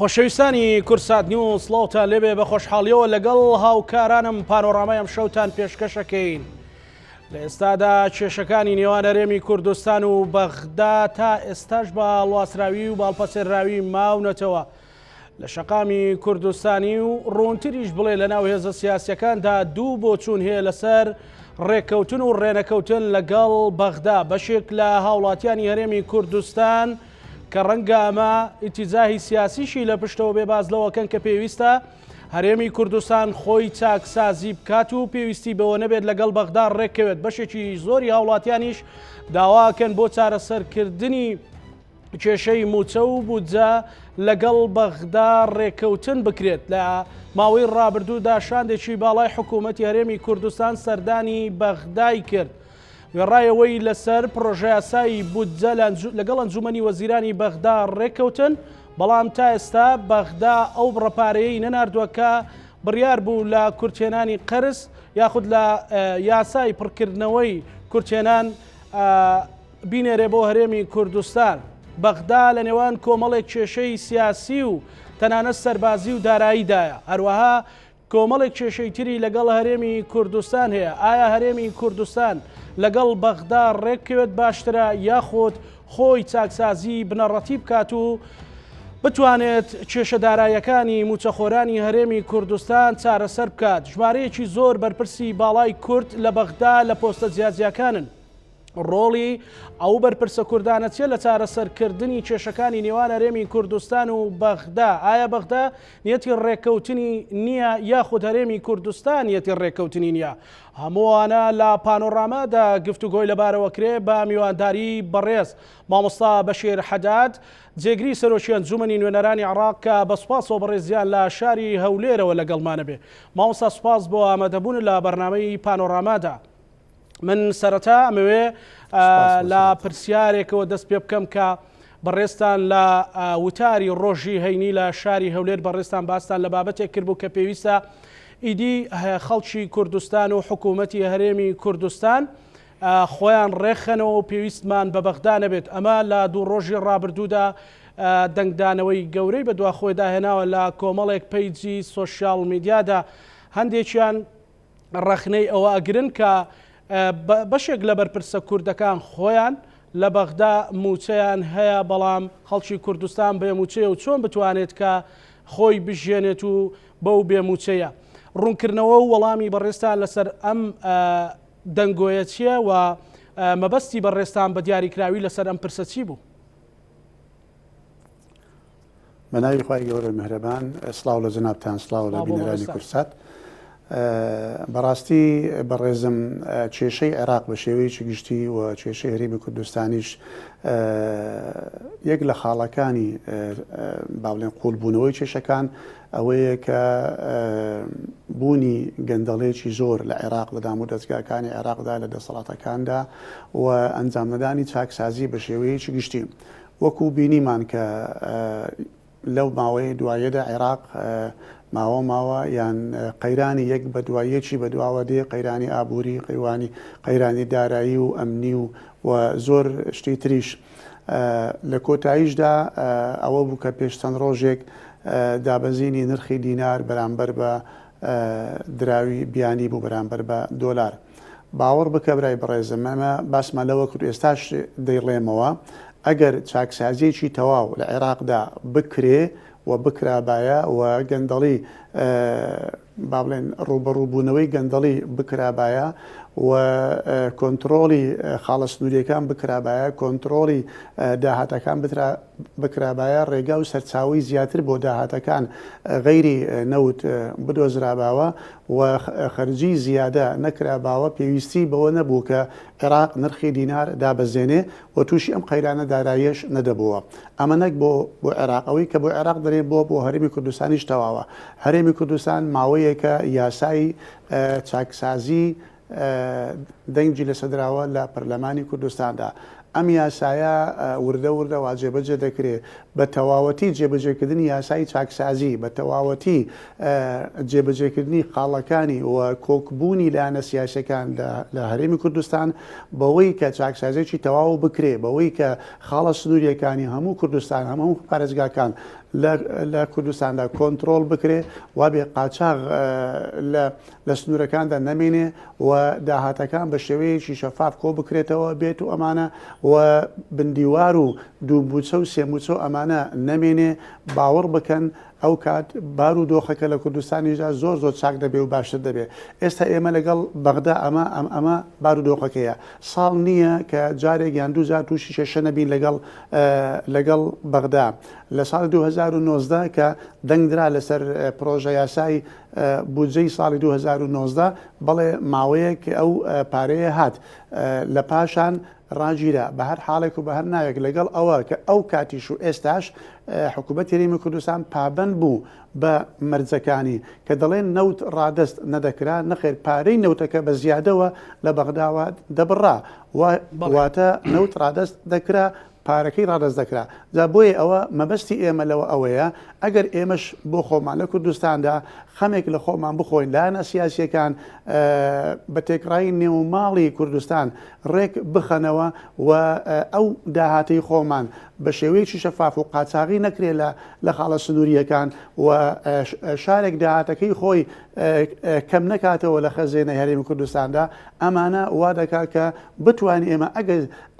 خۆشەویستانی کورسات نیوز سڵاوتان لێبێ بە خۆشحاڵیەوە لەگەڵ هاوکارانم پانۆڕامای ئەم شەوتان پێشکەشەکەین. لە ئێستادا کێشەکانی نێوان هەرێمی کوردستان و بەغدا تا ئێستاش بە هەڵواسراوی و باڵپەسێراوی ماونەتەوە. لە شەقامی کوردستانی و ڕوونتریش بڵێ لە ناو هێزە سیاسیەکاندا دوو بۆچوون هەیە لەسەر ڕێککەوتن و ڕێنەکەوتن لەگەڵ بەغدا. بەشێک لە هاوڵاتیانی هەرێمی کوردستان کە ڕەنگە ئەمە ئیتیزاهی سیاسیشی لە پشتەوە بێ باز لەوەکەن کە پێویستە هەرێمی کوردستان خۆی چاکسازی بکات و پێویستی بەوە نەبێت لەگەڵ بەغدا ڕێکەوێت. بەشێکی زۆری هاوڵاتیانیش داواکەن بۆ چارەسەرکردنی کێشەی موچە و بودجە لەگەڵ بەغدا ڕێکەوتن بکرێت. لە ماوەی ڕابردوودا شاندێکی باڵای حکوومەتی هەرێمی کوردستان سەردانی بەغدای کرد. وێڕایەوەی لەسەر پرۆژە یاسایی بودجە لەگەڵ ئەنجومەنی وەزیرانی بەغدا ڕێکەوتن، بەڵام تا ئێستا بەغدا ئەو بڕەپارەیەی نەناردووە بڕیار بوو لە کورتێنانی قەرز یاخود لە یاسای پڕکردنەوەی کورتێنان بینێرێ بۆ هەرێمی کوردستان. بەغدا لە نێوان کۆمەڵێک کێشەی سیاسی و تەنانەت سەربازی و داراییدایە. هەروەها کۆمەڵێک کێشەی تری لەگەڵ هەرێمی کوردستان هەیە. ئایا هەرێمی کوردستان لەگەڵ بەغدا ڕێککەوێت باشترە یاخۆت خۆی چاکسازی بنەڕەتی بکات و بتوانێت کێشە داراییەکانی موچەخۆرانی هەرێمی کوردستان چارەسەر بکات؟ ژمارەیەکی زۆر بەرپرسی باڵای کورد لە بەغدا لە پۆستە جیاجیەکانن. ڕۆڵی ئەو بەرپرسە کوردانە چیە لە چارەسەرکردنی کێشەکانی نێوان هەرێمی کوردستان و بەغدا؟ ئایا بەغدا نیەتی ڕێککەوتنی نییە یاخود هەرێمی کوردستان نیەتی ڕێککەوتنی نییە؟ هەمووانە لە پانۆڕامادا گفتوگۆی لەبارەوە کرێ بە میوانداری بەڕێز مامۆستا بەشیر حەداد، جێگری سەرۆکی ئەنجومەنی نوێنەرانی عێراق کە بە سوپاسەوە بەڕێزیان لە شاری هەولێرەوە لەگەڵمانە بێ. مامۆستا سوپاس بۆ ئامادەبوون لە بەرنامەی پانۆڕامادا. من سەرەتا ئەمەوێ لە پرسیارێکەوە دەست پێ بکەم کە بەڕێستان لە وتاری ڕۆژی هەینی لە شاری هەولێر بەڕێستان باستان لە بابەتێک کرد بوو کە پێویستە ئیدی خەڵکی کوردستان و حکوومەتی هەرێمی کوردستان خۆیان ڕێخەنەوە و پێویستمان بە بەغدا نەبێت. ئەمە لە دوو ڕۆژی ڕابردوودا دەنگدانەوەی گەورەی بە دواخۆیدا هێناوە لە کۆمەڵێک پەیجی سۆشیال میدیادا. هەندێکیان ڕەخنەی ئەوە ئەگرن کە بەشێک لە بەرپرسە کوردەکان خۆیان لە بەغدا موچەیان هەیە، بەڵام خەڵکی کوردستان بێ موچەیە و چۆن بتوانێت کە خۆی بژێنێت و بەو بێموچەیە. ڕوونکردنەوە و وەڵامی بەڕێستان لەسەر ئەم دەنگۆیە چییە و مەبەستی بەڕێستان بە دیاریکراوی لەسەر ئەم پرسە چی بوو؟ بە ناوی خوای گەورە میهرەبان، سڵاو لە جەنابتان، سڵاو لە بینەرانی کورسات. بەڕاستی بەڕێزم کێشەی عێراق بە شێوەیەکی گشتی و کێشەی هەرێمی کوردستانیش یەک لە خاڵەکانی با بڵێن قوڵبوونەوەی کێشەکان ئەوەیە کە بوونی گەندەڵێکی زۆر لە عێراق لە دام و دەستگاکانی عێراقدا لە دەسەڵاتەکاندا و ئەنجامنەدانی چاکسازی بە شێوەیەکی گشتی. وەکو بینیمان کە لەو ماوەی دوایەدا عێراق ماوە یان قەیرانی یەک بە دوایەکی بە دواوە دێ، قەیرانی ئابووری، قەیرانی دارایی و ئەمنی و زۆر شتی تریش. لە کۆتاییشدا ئەوە بوو کە پێش چەند ڕۆژێک دابەزینی نرخی دینار بەرامبەر بە دراوی بیانی بوو بەرامبەر بە دۆلار. باوەڕ بکە برای بەڕێزم، ئەمە باسمان لەوە کرد ئێستاش دەیڵێمەوە ئەگەر چاکسازیەکی تەواو لە عێراقدا بکرێ و بکرابایە و گەندەڵی با بڵێن ڕوبەڕووبوونەوەی گەندەڵی بکرابایە و کۆنتترۆلی خاڵە سنووریەکان بکرابایە، کۆنتترۆلی داهاتەکان بکرابایە، ڕێگا و سەرچاوی زیاتر بۆ داهاتەکان غەیری نەوت بدۆزراباوە و خەرجی زیادە نەکراباوە، پێویستی بەوە نەبوو کە عێراق نرخی دینار دابەزێنێ و تووشی ئەم قەیرانە داراییش نەدەبووە. ئەمە نەک بۆ عێراقەوەی کە بۆ عێراق دەرێ بۆ هەرێمی کوردستانیش تەواوە. هەرێمی کوردستان ماوەیەکە یاسایی چاکسازی دەنگی لەسەدراوە لە پەرلەمانی کوردستاندا. ئەم یاسایە وردە وردە وا جێبەجێ دەکرێت بە تەواوەتی جێبەجێکردنی یاسایی چاکسازی بە تەواوەتی جێبەجێکردنی قاڵەکانی و کۆکبوونی لایەنە سیاسەکان لە هەرێمی کوردستان بەوەی کە چاکسازێکی تەواو بکرێ بەوەی کە خاڵە سنووریەکانی هەموو کوردستان هەموو پارێزگاکان لە کوردستاندا کۆنتترۆل بکرێ و بێ قاچاغ لە سنوورەکاندا نەمێنێ و داهاتەکان بە شێوەیەکی شەفاف کۆ بکرێتەوە بێت و ئەمانە و بندیوار و دووبوچە و سێموچە ئەمانە نەمێنێ باوەڕ بکەن ئەو کات بار و دۆخەکە لە کوردستانیدا زۆر چاک دەبێ و باشتر دەبێت ئێستا ئێمە لەگەڵ بەغدا ئەمە بار و دۆخەکەیە ساڵ نییە کە جارێک یان دوو جار تووشی شەشە نەبین لەگەڵ بەغدا لە ساڵی 2019 کە دەنگدرا لەسەر پرۆژە یاسای بودجەی ساڵی 2019 بەڵێ ماوەیەک ئەو پارەیە هات لە پاشان ڕاگیرە بە هەر حاڵێک و بە هەر ناوێک لەگەڵ ئەوە کە ئەو کاتیش و ئێستاش حکوومەت هەرێمی کوردستان پابند بوو بە مەرجەکانی کە دەڵێن نەوت ڕادست نەدەکرا نەخێر پارەی نەوتەکە بە زیادەوە لە بەغداوە دەبڕا واتە نەوت ڕادست دەکرا پارەکەی ڕادست دەکرا جا بۆیە ئەوە مەبەستی ئێمە لەوە ئەوەیە ئەگەر ئێمەش بۆ خۆمان لە کوردستاندا خەمێک لە خۆمان بخۆین لایەنە سیاسیەکان بە تێکڕایی نێوماڵی کوردستان ڕێک بخەنەوە و ئەو داهاتەی خۆمان بە شێوەیەکی شەفاف و قاچاغی نەکرێت لە خاڵە سنووریەکان و شارێک داهاتەکەی خۆی کەم نەکاتەوە لە خەزێنە هەرێمی کوردستاندا ئەمانە وا دەکات کە بتوانین ئێمە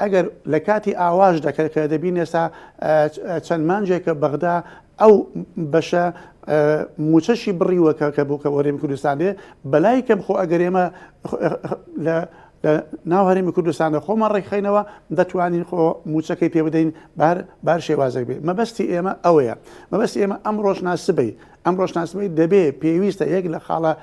ئەگەر لە کاتی ئاواژ دەکرێت کە دەبین ئێستا چەند مانجێکە بەغدا ئەو بەشە موچەشی بڕیوەکە کە بوو کە هەرێمی کوردستان دێ بەلای کەم خۆ ئەگەر ئێمە لە ناو هەرێمی کوردستانە خۆمان ڕێکخینەوە دەتوانین خۆ موچەکەی پێ بدەین بار شێوازێک بێ مەبەستی ئێمە ئەوەیە مەبەستی ئێمە ئەم ڕۆژناسبەی ئەم ڕۆژناسبەی دەبێ پێویستە یەک لە خاڵە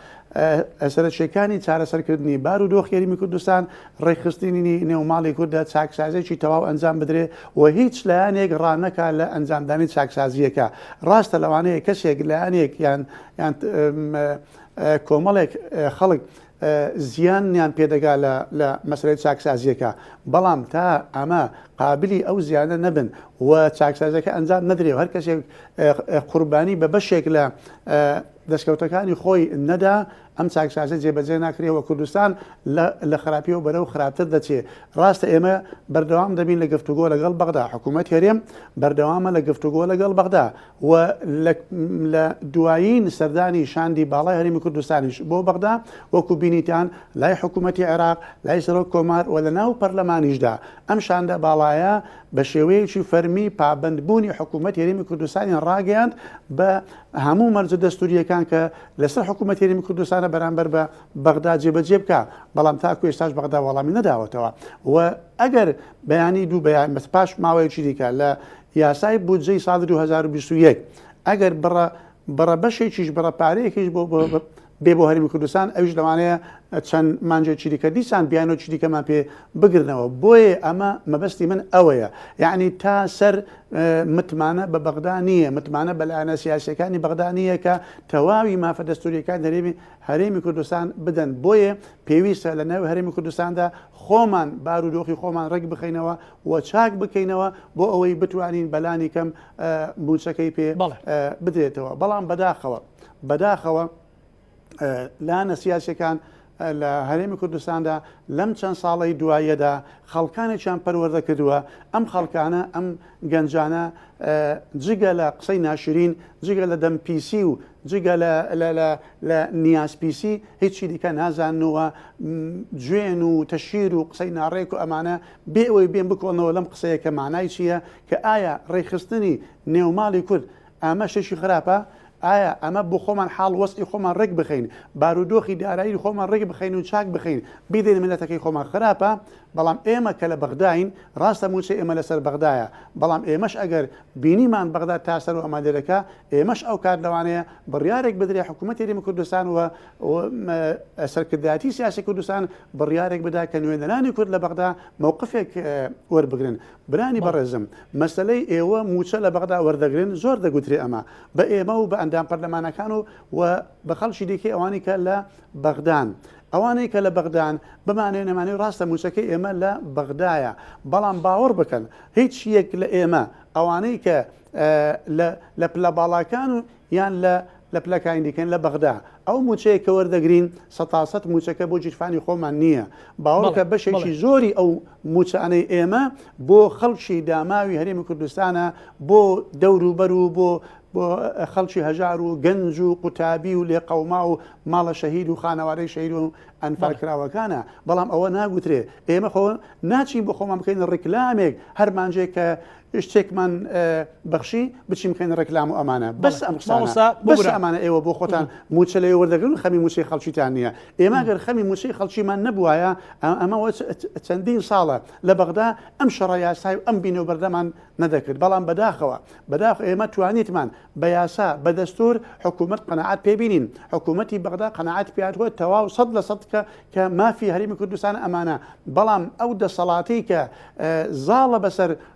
سەرچێکانی چارەسەرکردنی بار و دۆخ هەرێمی کوردستان ڕێکخستنی نێوماڵی کوردە چاکسازێکی تەواو ئەنجام بدرێ و هیچ لایەنێک ڕانەکە لە ئەنجامدانی چاکسازیەکە ڕاستە لەوانەیە کەسێک لایەنێک یان کۆمەڵێک خەڵک زیانیان پێدەگا لە مەسلەی چاکسازیەکە بەڵام تا ئەمە قابلی ئەو زیانە نەبن و چاکسازەکە ئەنجام نەدرێ و هەر کەسێک قوربانی بە بەشێک لە دەستکەوتەکانی خۆی نەدا ئەم چاکسازە جێبەجێ ناکرێەوە کوردستان لە خراپیەوە بەرەو خراپتر دەچێت ڕاستە ئێمە بەردەوام دەبین لە گفتوگۆ لەگەڵ بەغدا حکوومەت هەرێم بەردەوامە لە گفتوگۆ لەگەڵ بەغدا و لە دوایین سەردانی شاندی باڵای هەرێمی کوردستانیش بۆ بەغدا وەکو بینیتان لای حکوومەتی عێراق لای سەرۆک کۆمار و لە ناو پەرلەمانیشدا ئەم شاندە باڵایە بە شێوەیەکی فەرمی پابندبوونی حکوومەت هەرێمی کوردستانی ڕاگەیاند بە هەموو مەرجە دەستوریەکان کە لەسەر حکوومەت هەرێمی کوردستانە بەرامبەر بە بەغدا جێبەجێ بکە بەڵام تاکو ئێستاش بەغدا وەڵامی نەداوەتەوە و ئەگەر بەیانی دوو بەیان پاش ماوەیەکی دیکە لە یاسای بودجەی ساڵی 2021 ئەگەر بڕە بەشێکیش بڕە پارەیەکیش بێ بۆ هەرێمی کوردستان ئەوش لەوانەیە چەند مانجێکی دیکە دیسان بیانۆکی دیکەمان پێ بگرنەوە بۆیە ئەمە مەبەستی من ئەوەیە یعنی تا سەر متمانە بە بەغدا نییە متمانە بە لایەنە سیاسیەکانی بەغدا نییە کە تەواوی مافە دەستوریەکان هەرێمی کوردستان بدەن بۆیە پێویستە لە ناو هەرێمی کوردستاندا خۆمان بار و دۆخی خۆمان ڕێک بخینەوە و چاک بکەینەوە بۆ ئەوەی بتوانین بەلانی کەم موچەکەی پێ بدرێتەوە بەڵام بەداخەوە لایەنە سیاسیەکان لە هەرێمی کوردستاندا لەم چەند ساڵی دوایەدا خەڵکانێکیان پەروەردە کردووە ئەم خەڵکانە ئەم گەنجانە جگە لە قسەی ناشرین جگە لە دەمپیسی و جگە لە نیازپیسی هیچی دیکە نازاننەوە گوێن و تەشیر و قسەی ناڕێک و ئەمانە بێ ئەوەی بێن بکۆنەوە لەم قسەیە کە مانای چییە کە ئایا ڕێکخستنی نێوماڵی کورد ئامە شەشی خراپە ئایا ئەمە بۆ خۆمان حاڵ وەستی خۆمان ڕێک بخەین بارودۆخی دارایی خۆمان ڕێک بخەین و چاک بخەین بیدەین ملەتەکەی خۆمان خراپە بەڵام ئێمە کە لە بەغداین ڕاستە موچە ئێمە لەسەر بەغدایە بەڵام ئێمەش ئەگەر بینیمان بەغدا تاسەر و ئەمادەرەکە ئێمەش ئەو کار لەوانەیە بڕیارێک بدرێ حکوومەت هەرێمی کوردستان و سەرکردایەتی سیاسی کوردستان بڕیارێک بدا کە نوێنەرانی کورد لە بەغدا مووقفێک وەربگرن برانی بەڕێزم مەسلەی ئێوە موچە لە بەغدا وەردەگرن زۆر دەگوترێ ئەمە بە ئێمە و بە ئەندام پەرلەمانەکان و بە خەڵکی دیکەی ئەوانی کە لە بەغدان ئەوانەی کە لە بەغدان بمانێ نەمانێ ڕاستە موچەکەی ئێمە لە بەغدایە بەڵام باوەڕ بکەن هیچ یەک لە ئێمە ئەوانەی کە لە پلە باڵاکان و یان لە پلەکانی دیکەن لە بەغدا ئەو موچەیە کە وەردەگرین 100 موچەکە بۆ جیرفانی خۆمان نییە باوەڕکە بەشێکی زۆری ئەو موچانەی ئێمە بۆ خەڵکی داماوی هەرێمی کوردستانە بۆ دەوروبەر و بۆ خەڵکی هەژار و گەنج و قوتابی و لێقەوما و ماڵە شەهید و خانەوارەی شەهید و ئەنفارکراوەکانە بەڵام ئەوە ناگوترێ ئێمە خۆ ناچین بۆ خۆمان بکەین ڕێکلامێک هەرمانجێک کە شتێکمان بەخشی بچین بکەین ڕێکلام و ئەمانە بەس ئەم بەس ئەمانە ئێوە بۆ خۆتان موچە لێ وەردەگرن خەمی موچەی خەڵکیتان نییە ئێمە گەر خەمی موچەی خەڵکیمان نەبووایە ئەمەوە چەندین ساڵە لە بەغدا ئەم شەڕە یاسای و ئەم بینە و بەردەمان نەدەکرد بەڵام بەداخەوە ئێمە توانیتمان بە یاسا بە دەستور حکوومەت قەنەعات پێبینین حکوومەتی بەغدا قەنەعات پێهاتووە تەواو 100% کە مافی هەرێمی کوردستان ئەمانە بەڵام ئەو دەسەڵاتی کە زاڵە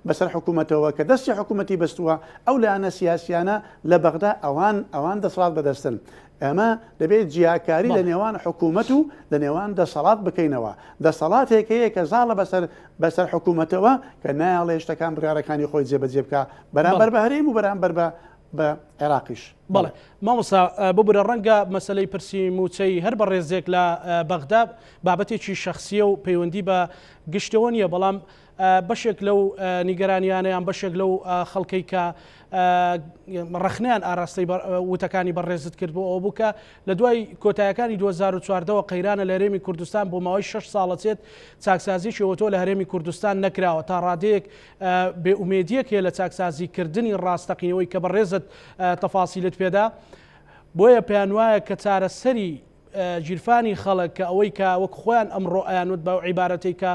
بەسەر حکوومەتەوە کە دەستی حکوومەتی بەستووە ئەو لایەنە سیاسیانە لە بەغدا ئەوان دەسەڵات بەدەستن ئەمە دەبێت جیاکاری لە نێوان حکوومەت و لە نێوان دەسەڵات بکەینەوە دەسەڵاتێکەیە کە زاڵە بەسەر حکوومەتەوە کە نایڵێ شتەکان بڕارەکانی خۆی جێبەجێ بکە بەرامبەر بە هەرێم و بەرامبەر بە عێراقیش بەڵێ مامۆستا ببرە ڕەنگە مەسلەی پرسی موچەی هەر بە ڕێزێک لە بەغدا بابەتێکی شەخسیە و پەیوەندی بە گشتەوە نیە بەڵام بەشێک لەو نیگەرانیانەیان بەشێک لەو خەڵکەی کە ڕخنیان ئاراستەی وتەکانی بەڕێزت کرد بۆ ئەو بووکە لە دوای کۆتاییەکانی 2014ەوە قەیرانە لە هەرێمی کوردستان بۆ ماوەی 6 ساڵەچێت چاکسازیی ئۆتۆ لە هەرێمی کوردستان نەکراوە تا ڕادەیەک بێئومێدیەک هەیە لە چاکسازیکردنی ڕاستەقینەوەی کە بەڕێزت تەفاسیلت پێدا بۆیە پێیان وایە کە چارەسەری جیرفانی خەڵک کە ئەوەی کە وەک خۆیان ئەمڕۆ ئەیانوت بە عیبارەتەی کە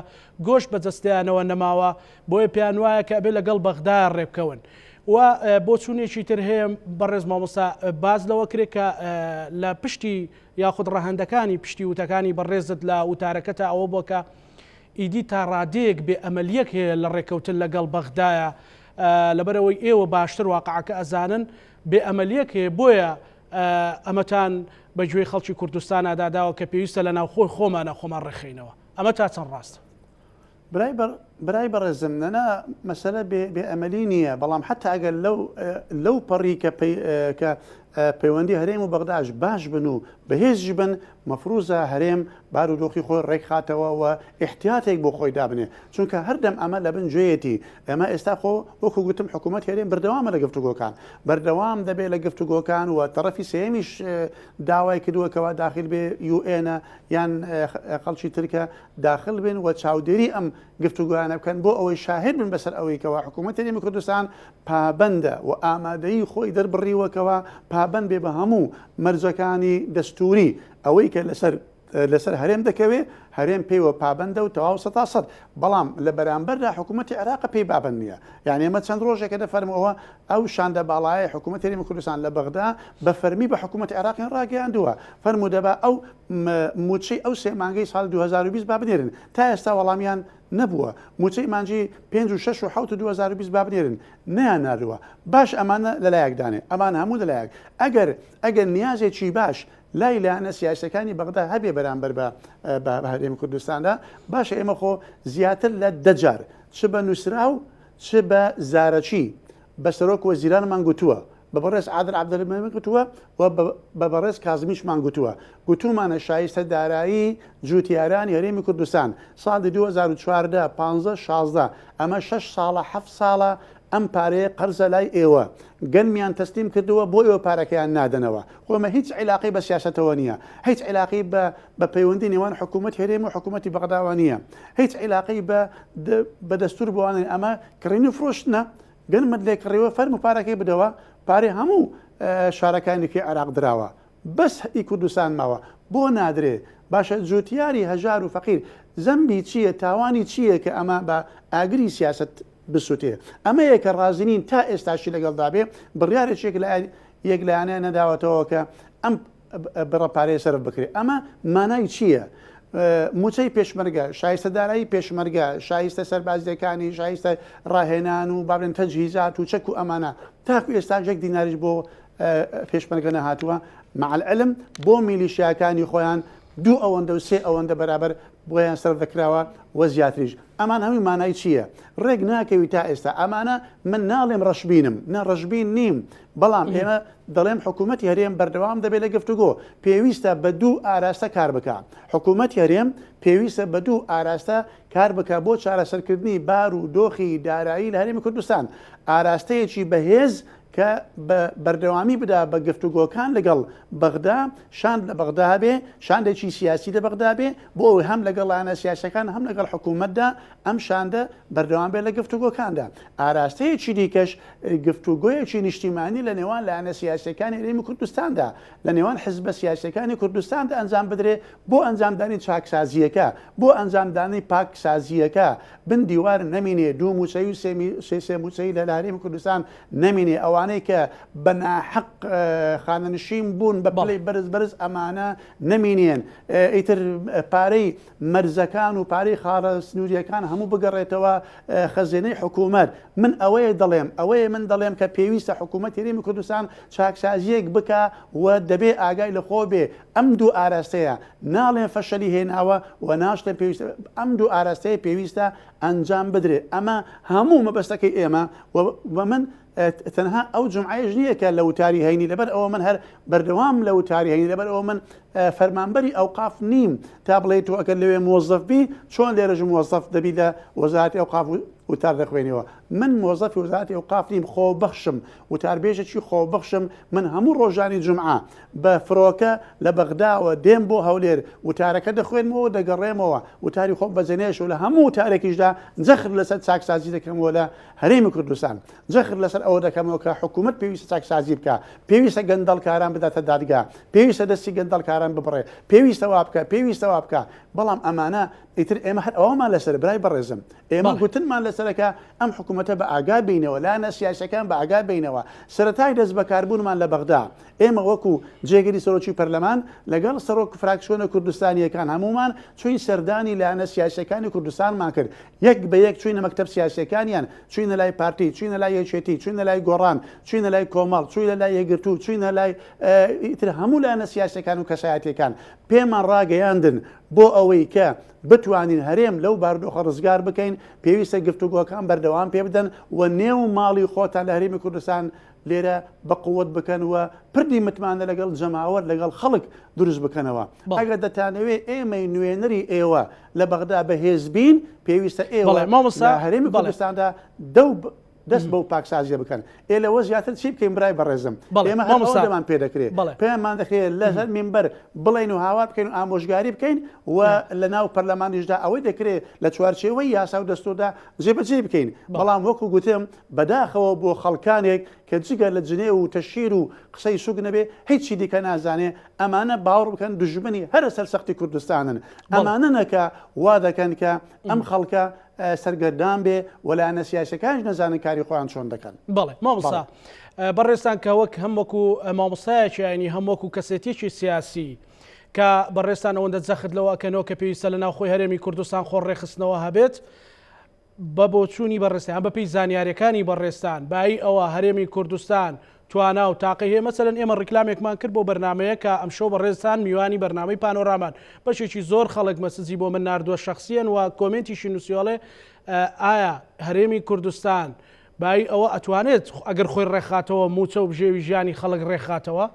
گۆشت بەجەستیانەوە نەماوە بۆیە پێیان وایە کە ئەبێ لەگەڵ بەغدا ڕێبکەون و بۆ چوونێکی تر هەیە بەڕێز مامۆستا باز لەوە کرێت کە لە پشتی یاخود ڕەهەندەکانی پشتی وتەکانی بەڕێزت لە وتارەکەتە ئەوە بۆ کە ئیدی تا ڕادەیەک بێ ئەمەلیەک هەیە لە ڕێکەوتن لەگەڵ بەغدایە لەبەرەوەی ئێوە باشتر واقعەکە ئەزانن بێ ئەمەلیەک هەیە بۆیە ئەمەتان بەگوێی خەڵکی کوردستان ئاداداوە کە پێویستە لە ناو خۆی خۆمان ڕێخینەوە ئەمە تا چەند ڕاستە برای بەڕێزم نەنا مەسەلە بێ ئەمەلی نییە بەڵام حتا ئەگەر لەو پەڕی کە پەیوەندی هەرێم و بەغداش باش بن و بەهێزش بن مەفروزە هەرێم بارودۆخی خۆی ڕێکخاتەوە و احتیاتێک بۆ خۆی دابنێ چونکە هەردەم ئەمە لە بن گوێیەتی ئەمە ئێستا خۆ وەکو گوتم حکوومەت هەرێم بەردەوامە لە گفتوگۆکان بەردەوام دەبێت لە گفتوگۆکان و تەرەفی سێمیش داوای کردووەکەوە داخل بێ UN یان خەڵکی ترکە داخل بن و چاودێری ئەم گفتوگویانە بکەن بۆ ئەوەی شاهد بن بەسەر ئەوەی کەەوە حکوومەت هەرێمی کوردستان پابەندە و ئامادەیی خۆی دەربڕیوەکەوە پابەند بێ بە هەموو مەرجەکانی دەستوری ئەوەی کە لەسەر هەرێم دەکەوێت هەرێم پێیوە پابەندە و تەواو 100% بەڵام لە بەرامبەردا حکوومەتی عێراق پێی پابەند نییە یعنی ئێمە چەند ڕۆژێکە دەفەرمەوە ئەو شاندە باڵایە حکوومەت هەرێمی کوردستان لە بەغدا بە فەرمی بە حکوومەتی عێراقیان ڕاگەیاندووە فەرموو دەبا ئەو موچەی ئەو سێ مانگەی ساڵ 2020 بابنێرن تا ئێستا وەڵامیان نەبووە موچەی مانجی 5 و 6 و 7 و 2020 بابنێرن نیان ناردووە باش ئەمانە لەلایەکدانێ ئەمان هەموو لەلایەک ئەگەر نیازێکی باش لای لایەنە سیاسەکانی بەغدا هەبێ بەرامبەر بە هەرێمی کوردستاندا باشە ئێمە خۆ زیاتر لە دەجار چ بە نووسراو چ بە زارەچی بە سەرۆک وەزیرانمان گوتووە بە بەڕێز عادل عەبدولمەمەد گوتووە و بە بەڕێز کازمیشمان گوتووە گوتومانە شایستە دارایی جوتیارانی هەرێمی کوردستان ساڵی 2014 15 16 ئەمە 6 ساڵە 7 ساڵە ئەم پارەیە قەرزە لای ئێوە گەنمیان تەسلیم کردووە بۆ ئێوە پارەکەیان نادەنەوە خۆمە هیچ عیلاقی بە سیاسەتەوە نییە هیچ عیلاقی بە پەیوەندی نێوان حکوومەت هەرێم و حکوومەتی بەغداوە نییە هیچ عیلاقی بە دەستور بوانێ ئەمە کڕینی فرۆشتنە گەنمت لێ کڕیوە فەرم و پارەکەی بدەوە پارەی هەموو شارەکانێکی عێراق دراوە بەس هی کوردستان ماوە بۆ نادرێ باشە جوتیاری هەژار و فەقیر زەمبی چییە تاوانی چییە کە ئەمە بە ئاگری سیاست بسووتێ ئەمە یەکە ڕازنین تا ئێستاشی لەگەڵدا بێ بڕیارێکێک یەک لایەنە نەداوەتەوە کە ئەم بڕە پارەیە سەرف بکرێت ئەمە مانای چییە؟ موچەی پێشمەرگە شایستە دارایی پێشمەرگە شایستە سەربازیەکانی شایستە ڕاهێنان و بابلێن تەجهیزات و چەک و ئەمانە تاکو ئێستا یەک دیناریش بۆ پێشمەرگە نەهاتووە مع العلم بۆ میلیشیاکانی خۆیان دوو ئەوەندە و سێ ئەوەندە بەرابەر بۆیان سەر دەکراوە وە زیاتریش ئەمان هەمووی مانای چییە؟ ڕێک ناکەوی تا ئێستا ئەمانە من ناڵێم ڕەشبینم نە ڕەشبین نیم بەڵام ئێمە دەڵێم حکوومەتی هەرێم بەردەوام دەبێت لە گفتوگۆ پێویستە بە دوو ئاراستە کار بکە حکوومەتی هەرێم پێویستە بە دوو ئاراستە کار بکە بۆ چارەسەرکردنی بار و دۆخی دارایی لە هەرێمی کوردستان ئاراستەیەکی بەهێز کە بەردەوامی بدا بە گفتوگۆکان لەگەڵ بەغدا شان لە بەغدا بێ شاندێکی سیاسی لە بەغدا بێ بۆ ئەوی هەم لەگەڵ لایەنە سیاسەکان هەم لەگەڵ حکوومەتدا ئەم شاندە بەردەوام بێت لە گفتوگۆکاندا ئاراستەیەکی دیکەش گفتوگۆیەکی نیشتیمانی لە نێوان لایەنە سیاسەکانی هەرێمی کوردستاندا لە نێوان حزبە سیاسەکانی کوردستاندا ئەنجام بدرێ بۆ ئەنجامدانی چاکسازیەکە بۆ ئەنجامدانی پاکسازیەکە بن دیوار نەمینێ دوو موچەی و سێ موچەی لە هەرێمی کوردستان نەمینێ ئەوانەی کە بە ناحەق خانەنشین بوون بە پڵی بەرز ئەمانە نەمینێن ئیتر پارەی مەرزەکان و پارەی خاڵە سنووریەکان هەموو بگەڕێتەوە خەزینەی حکوومەت من ئەوەیە من دەڵێم کە پێویستە حکوومەت هەرێمی کوردستان چاکسازیەک بکە و دەبێ ئاگای لە خۆ بێ ئەم دوو ئاراستەیە ناڵێن فەشەلی هێناوە و ناشڵێن پێویستە ئەم دوو ئاراستەیە پێویستە ئەنجام بدرێت ئەمە هەموو مەبەستەکەی ئێمە و من تەنها ئەو جمعەیەش نییە کە لە وتاری هەینی لەبەر ئەوە من هەر بەردەوام لە وتاری هەینی لەبەر ئەوە من فەرمانبەری ئەوقاف نیم تا بڵێ تۆ ئەگەر لەوێ مۆزەف بی چۆن لێرەژ مۆزەف دەبی لە وەزارەتی ئەوقاف وتار دەخوێنەوە من مۆزەفی وەزارەتی ئەوقاف نیم خۆبەخشم وتاربێژێکی خۆبەخشم من هەموو ڕۆژانی جمعە بە فرۆکە لە بەغداوە دێم بۆ هەولێر وتارەکە دەخوێنمەوە دەگەڕێمەوە وتاری خۆم بەجێنێش و لە هەموو وتارێکیشدا جەخر لەسەر چاکسازی دەکەمەوە لە هەرێمی کوردستان جەخر لەسەر ئەوە دەکەمەوە کە حکوومەت پێویستە چاکسازی بکە پێویستە گەندەڵکاران بداتە دادگا پێویستە دەستی گەندەڵکاران ببڕێ پێویستە وا بکە بەڵام ئەمانە ئیتر ئێمە هەر ئەوەمان لەسەر برای بەڕێزم ئێمە گوتنمان لەسەرەکە ئەم حکوومەتە بە ئاگا بینەوە لایەنە سیاسەکان بە ئاگا بینەوە سەرەتای دەست بەکاربوونمان لە بەغدا ئێمە وەکو جێگەری سەرۆکی پەرلەمان لەگەڵ سەرۆک فراکسیۆنە کوردستانیەکان هەمومان چوین سەردانی لایەنە سیاسەکانی کوردستانمان کرد یەک بە یەک چوینە مەکتەب سیاسەکانیان چوینە لای پارتی چوینە لای یەکێتی چوینە لای گۆڕان چوینە لای کۆمەڵ چوینە لای یەکگرتوو چوینە لای ئیتر هەموو لایەنە سیاسەکان و کەسایەتیەکان پێمان ڕاگەیاندن بۆ ئەوەی کە بتوانین هەرێم لەو بارودۆخە ڕزگار بکەین پێویستە گفتوگۆکان بەردەوام پێ بدەن و نێو ماڵی خۆتان لە هەرێمی کوردستان لێرە بە قووەت بکەن و پردی متمانە لەگەڵ جەماوەر لەگەڵ خەڵک دروست بکەنەوە ئەگەر دەتانەوێت ئێمەی نوێنەری ئێوە لە بەغدا بەهێزبین پێویستە ئێوە لە هەرێمی کوردستاندا دەست بەو پاکسازیە بکەن لەوە زیاتر چی بکەین برای بەڕێزم ئێمە هەمان پێ دەکرێت پێمان دەکرێت لەسەر مینبەر بڵین و هاوار بکەین و ئامۆژگاری بکەین و لە ناو پەرلەمانیشدا ئەوەی دەکرێت لە چوارچێوەی یاسا و دەستوردا جێبەجێ بکەین بەڵام وەکو گوتم بەداخەوە بۆ خەڵکانێک کە جگە لە جنێ و تەشیر و قسەی سوگ نەبێ هیچی دیکە نازانێ ئەمانە باوەڕ بکەن دژمنی هەرە سەرسەختی کوردستانن ئەمانە نەکە وا دەکەن کە ئەم خەڵکە سەرگەردان بێ وەلایەنە سیاسەکانش نەزانن کاری خۆیان چۆن دەکەن بەڵێ مامۆستا بەڕێستان کە وەک هەم وەکو مامۆستایەکی ینی هەم وەکو کەسێتێکی سیاسی کە بەڕێستان ئەوەندە جەخت لەوەکەنەوە کە پێویستە لە ناوخۆی هەرێمی کوردستان خۆڕێخستنەوە هەبێت بە بۆچوونی بەڕێستان بەپی زانیاریەکانی بەڕێستان بای ئەوە هەرێمی کوردستان توانا و تاقی هەیە مەسەلەن ئێمە ڕیکلامێکمان کرد بۆ بەرنمەیە کە ئەمشەو بەڕێستان میوانی بەرنامەی پانۆرامان بەشێکی زۆر خەڵک مەسزی بۆ من ناردووە شخصیەن و کۆمنتیشی نووسیۆڵێ ئایا هەرێمی کوردستان بای ئەوە ئەتوانێت ئەگەر خۆی ڕێخاتەوە موچە و بژێوی ژیانی خەڵک ڕێخاتەوە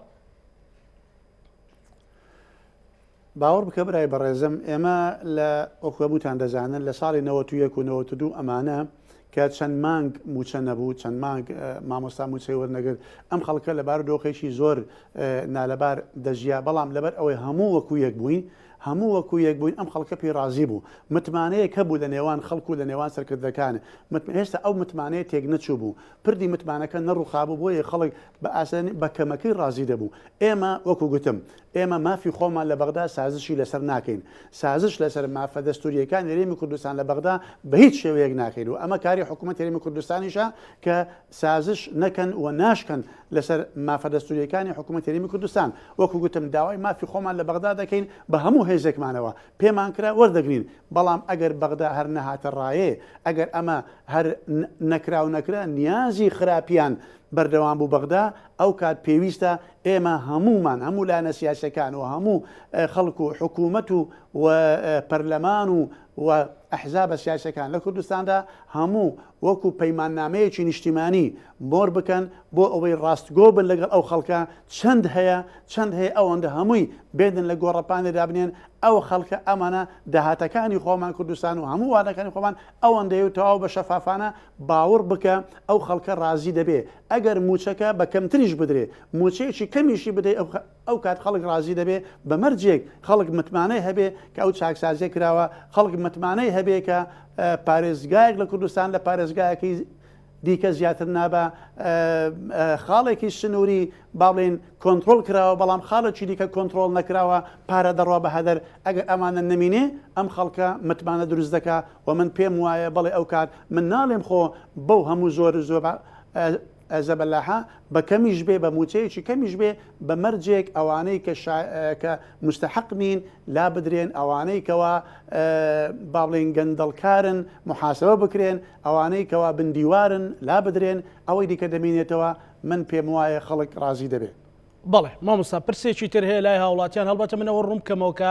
باوەڕ بکە برای بەڕێزم ئێمە لە ئۆکوەبووتان دەزانن لە ساڵی 91 و 92 ئەمانە کە چەند مانگ موچە نەبوو چەند مانگ مامۆستا موچەی وەرنەگرت ئەم خەڵکە لە بارودۆخێکی زۆر نالەبار دەژیا بەڵام لەبەر ئەوەی هەموو وەکو یەک بووین هەموو وەکو یەک بووین ئەم خەڵکە پێی ڕازی بوو متمانەیە کە بوو لە نێوان خەڵکو و لە نێوان سەرکردەکان هێشتا ئەو متمانەیە تێک نەچوو بوو پردی متمانەکە نەڕووخابوو بۆیە خەڵک بە ئاسانی بە کەمەکەی ڕازی دەبوو ئێمە وەکو گوتم ئێمە مافی خۆمان لە بەغدا سازشی لەسەر ناکەین سازش لەسەر مافە دەستوریەکان هەرێمی کوردستان لە بەغدا بە هیچ شێوەیەک ناکەین و ئەمە کاری حکوومەت هەرێمی کوردستانیشە کە سازش نەکەن و ناشکەن لەسەر مافە دەستوریەکانی حکوومەت هەرێمی کوردستان وەکو گوتم داوای مافی خۆمان لە بەغدا دەکەین بە هەموو هێزێکمانەوە پێمان کرا وەردەگرین بەڵام ئەگەر بەغدا هەر نەهاتە ڕایێ ئەگەر ئەمە هەر نەکرا و نەکرا نیازی خراپیان بەردەوام بوو بەغدا ئەو کات پێویستە ئێمە هەمومان هەموو لایەنە سیاسەکان و هەموو خەڵک و حکوومەت و پەرلەمان و ئەحزابە سیاسەکان لە کوردستاندا هەموو وەکو پەیماننامەیەکی نیشتیمانی مۆر بکەن بۆ ئەوەی ڕاستگۆ بن لەگەڵ ئەو خەڵکە چەند هەیە ئەوەندە هەمووی بێدن لە گۆڕەپانێدا بنێن ئەو خەڵکە ئەمانە داهاتەکانی خۆمان کوردستان و هەموو وادەکانی خۆمان ئەوەندەیە و تەواو بە شەفافانە باوەڕ بکە ئەو خەڵکە ڕازی دەبێ ئەگەر موچەکە بە کەمتریش بدرێ موچەیەکی کەمیشی بدەی ئەو کات خەڵک ڕازی دەبێ بە مەرجێک خەڵک متمانەی هەبێ کە ئەو چاکسازیە کراوە خەڵک متمانەی هەبێ کە پارێزگایەک لە کوردستان لە پارێزگایەکی دیکە زیاتر نابە خاڵێکی سنووری باڵێن کۆنتترۆل کراوە بەڵام خاڵێکی دیکە کۆنتترۆل نەکراوە پارە دەڕوا بە هەدەر ئەگەر ئەمانە نەمینێ ئەم خەڵکە متمانە دروست دەکا و من پێم وایە بەڵێ ئەو کات من ناڵێم خۆ بەو هەموو زۆر زەبەلاحە بە کەمیش بێ بە موچەیەکی کەمیش بێ بە مەرجێک ئەوانەی کە مستحق نین لا بدرێن ئەوانەی کەوا باڵێن گەندەڵکارن محاسبە بکرێن ئەوانەی کەوا بندیوارن لا بدرێن ئەوەی دیکە دەمێنێتەوە من پێم وایە خەڵک ڕازی دەبێت. بەڵێ مامۆستا پرسێکی تر هەیە لای هاوڵاتیان هەڵبەتە منەوە ڕوون کەمەوەکە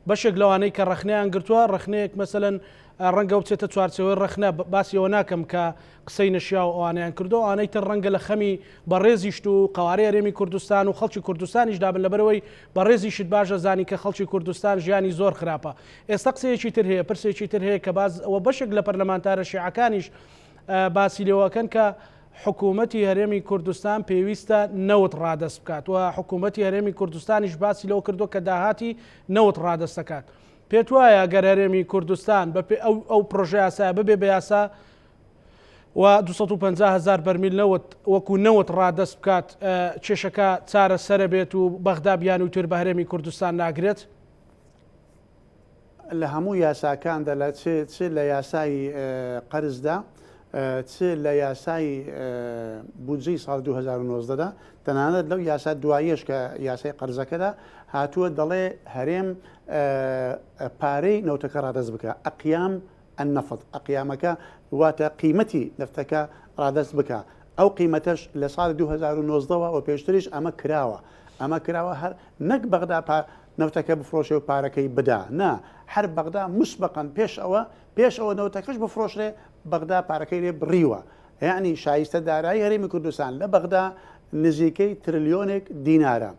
بەشێک لەوانەی کە ڕخنیان گرتووە ڕخنەیەک مەسەلەن ڕەنگە بچێتە چوارچەوەی ڕخنە باسیەوە ناکەم کە قسەی نەشیا و ئەوانیان کردو ئەوانەی تر ڕەنگە لە خەمی بەڕێزیشت و قەوارەی هەرێمی کوردستان و خەڵکی کوردستانیش دابن لەبەرەوەی بەڕێزیشت باشە زانی کە خەڵکی کوردستان ژیانی زۆر خراپە. ئێستا قسەیەکی تر هەیە پرسێکی تر هەیە کە باز ئەوە بەشێک لە پەرلەمانتارە شیعەکانیش باسی لێوەکەن کە حکوومەتی هەرێمی کوردستان پێویستە نەوت ڕادەست بکات و حکوومەتی هەرێمی کوردستانیش باسی لەوە کردو کە داهاتی نەوت ڕادەست دەکات. پێت وایە گەر هەرێمی کوردستان ئەو پرۆژە یاسا ببێ بە یاسا و 250,000 بەرمیل نەوت وەکو نەوت ڕادەست بکات کێشەکە چارە سەرە بێت و بەغدا بیان و تر بە هەرێمی کوردستان ناگرێت؟ لە هەموو یاساکاندا لە چ لە یاسای قەرزدا چ لە یاسای بودجەی ساڵ 2019دا تەنانەت لەو یاسا دواییش کە یاسای قەرزەکەدا هاتووە دەڵێ هەرێم پارەی نەوتەکە ڕادەست بکە ئەقیام النەفت ئەقیامەکە واتە قیمەتی نفتەکە ڕادەست بکە ئەو قیمەتەش لە ساڵ 2019ەوە و پێشتریش ئەمە کراوە هەر نەک بەغدا نەوتەکە بفرۆشێ و پارەکەی بدا نا هەر بەغدا مسبقاً پێش ئەوە نەوتەکەش بفرۆشرێ بەغدا پارەکەی لێ بڕیوە یعنی شایستە دارایی هەرێمی کوردستان لە بەغدا نزیکەی تریلیۆنێک دینارە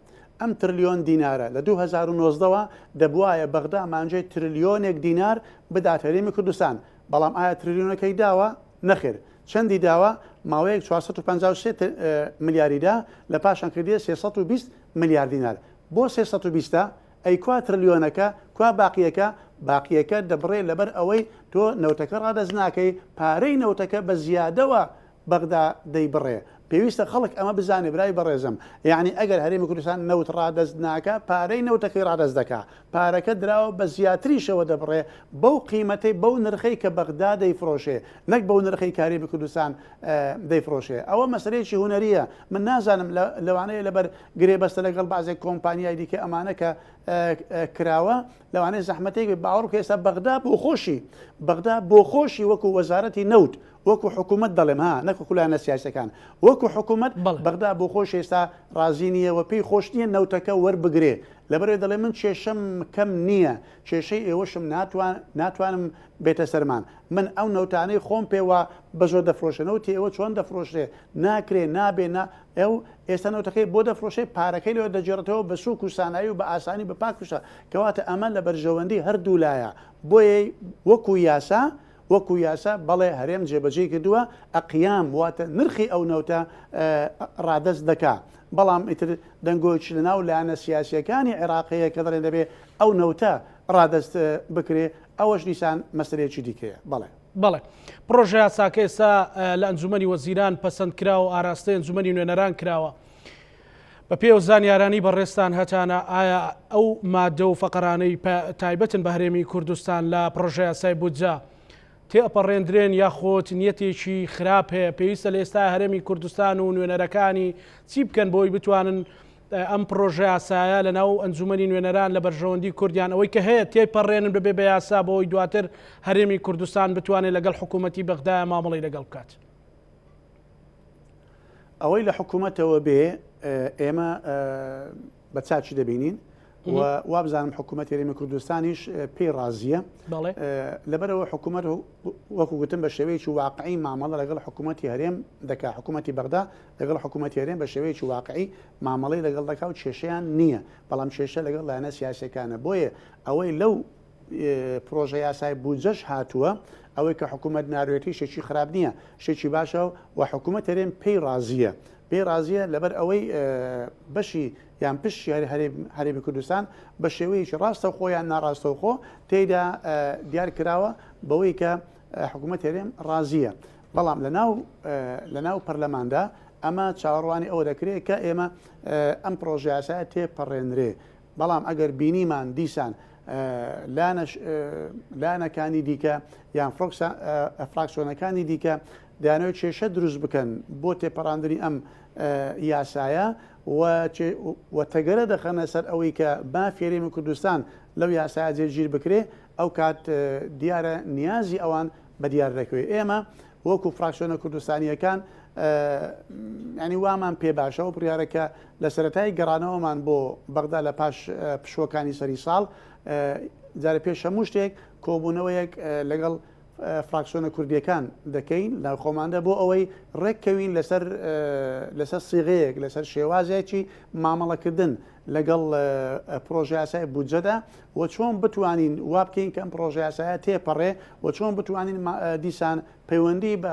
ئەم تریلیۆن دینارە لە 2019ەوە دەبوایە بەغدا مانجێ تریلیۆنێک دینار بدات هەرێمی کوردستان بەڵام ئایا تریلیۆنەکەی داوە نەخێر چەندی داوە ماوەیەک 453 ملیاریدا لە پاشان کردیە 320 ملیار دینار بۆ 320 ئەی کوا تریلیۆنەکە کوا باقیەکە دەبڕێ لەبەر ئەوەی تۆ نەوتەکە ڕادەست ناکەی پارەی نەوتەکە بە زیادەوە بەغدا دەیبڕێ پێویستە خەڵک ئەمە بزانێ برای بەڕێزم یعنی ئەگەر هەرێمی کوردستان نەوت ڕادەست ناکە پارەی نەوتەکەی ڕادەست دەکا پارەکە دراوە بە زیاتریشەوە دەبڕێ بەو قیمەتەی بەو نرخەی کە بەغدا دەیفرۆشێ نەک بەو نرخەی کارێمی کوردستان دەیفرۆشێ ئەوە مەسەلەیەکی هونەریە من نازانم لەوانەیە لەبەر گرێبەستە لەگەڵ بازێک کۆمپانیای دیکە ئەمانە کە کراوە لەوانەیە زەحمەتێک باوەڕ کە ئێستا بەغدا بۆ خۆشی وەکو وەزارەتی نەوت وەکو حکوومەت دەڵێم ها نەکو لایەنە سیاسەکان وەکو حکوومەت بەغدا بۆ خۆش ئێستا ڕازی نییە و پێی خۆش نییە نەوتەکە وەربگرێ لەبەرێ دەڵێ من کێشەم کەم نییە کێشەی ئێوەشم ناتوانم بێتە سەرمان من ئەو نەوتانەی خۆم پێوە بە زۆر دەفرۆشنەوتی ئێوە چۆن دەفرۆشرێ ناکرێ نابێ ئێو ئێستا نەوتەکەی بۆ دەفرۆشێ پارەکەی لەوە دەجێڕێتەوە بە سووک و سانایی و بە ئاسانی بە پاکوشە کەواتە ئەمە لە بەرژەوەندی هەردوو لایە بۆیە وەکو یاسا بەڵێ هەرێم جێبەجێ کردووە ئەقیام واتە نرخی ئەو نەوتە ڕادەست دەکا بەڵام ئیتر دەنگۆکی لەناو لایەنە سیاسیەکانی عێراقیە کە دەڵێن دەبێ ئەو نەوتە ڕادەست بکرێ ئەوەش دیسان مەسەلەیەکی دیکەیە بەڵێ پرۆژە یاساکە ئێستا لە ئەنجومەنی وەزیران پەسەند کراوە و ئاراستەی ئەنجومەنی نوێنەران کراوە بە پێو زانیارانی بەڕێستان هەتانە ئایا ئەو مادە و فەقەرانەی تایبەتن بە هەرێمی کوردستان لە پرۆژە یاسای بودجە تێپەڕێندرێن یاخۆت نیەتێکی خراپ هەیە پێویستە لە ئێستا هەرێمی کوردستان و نوێنەرەکانی چی بکەن بۆی بتوانن ئەم پرۆژه یاسایە لەناو ئەنجومەنی نوێنەران لە بەرژەوەندی کوردیان ئەوەی کە هەیە تێپەڕێنن ببێ بە یاسا بۆەوەی دواتر هەرێمی کوردستان بتوانێت لەگەڵ حکوومەتی بەغدایە مامەڵی لەگەڵ بکات. ئەوەی لە حکوومەتەوە بێ ئێمە بە چاچی دەبینین و وابزانم حکوومەت هەرێمی کوردستانیش پێی ڕازیە لەبەرەوە حکوومەت وەکو گوتم بە شێوەیەکی واقعی مامەڵە لەگەڵ حکوومەتی هەرێم دەکات حکوومەتی بەغدا لەگەڵ حکوومەتی هەرێم بە شێوەیەکی واقعی مامەڵەی لەگەڵ دەکا و کێشەیان نییە بەڵام کێشە لەگەڵ لایەنە سیاسەکانە بۆیە ئەوەی لەو پرۆژە یاسای بودجەش هاتووە ئەوەی کە حکوومەت ناروێتی شێکی خراپ نییە شێکی باشە و حکوومەت هەرێم پێی ڕازیە پێی ڕازیە لەبەر ئەوەی بەشی یان پشتی هەرێمی کوردستان بە شێوەیەکی ڕاستە خۆیان ناڕاستە خۆ تێیدا دیار کراوە بەوەی کە حکوومەت هەرێم ڕازیە بەڵام لەناو پەرلەماندا ئەمە چاوەڕوانی ئەوە دەکرێت کە ئێمە ئەم پرۆژە یاسایە تێپەڕێنرێ بەڵام ئەگەر بینیمان دیسان لایەنەکانی دیکە یان فراکسیۆنەکانی دیکە دەیانەوێت کێشە دروست بکەن بۆ تێپەڕاندنی ئەم یاسایە و تەگەرە دەخەنە سەر ئەوەی کە مافی هەرێمی کوردستان لەو یاسایە جێگیر بکرێ ئەو کات دیارە نیازی ئەوان بە دیار دەکەوێت ئێمە وەکو فراکسیۆنە کوردستانیەکان ینی وامان پێ باشەوە بڕیارەکە لە سەرەتای گەڕانەوەمان بۆ بەغدا لە پاش پشوەکانی سەری ساڵ جارە پێش هەموو شتێک کۆبوونەوەیەک لەگەڵ فراکسیۆنە کوردیەکان دەکەین لە خۆماندا بۆ ئەوەی ڕێککەوین لەسەر سیغەیەک لەسەر شێوازێکی مامەڵەکردن لەگەڵ پرۆژە یاسای بودجەدا و چۆن بتوانین وا بکەین کە ئەم پرۆژە یاسایە تێپەڕێ و چۆن بتوانین دیسان پەیوەندی بە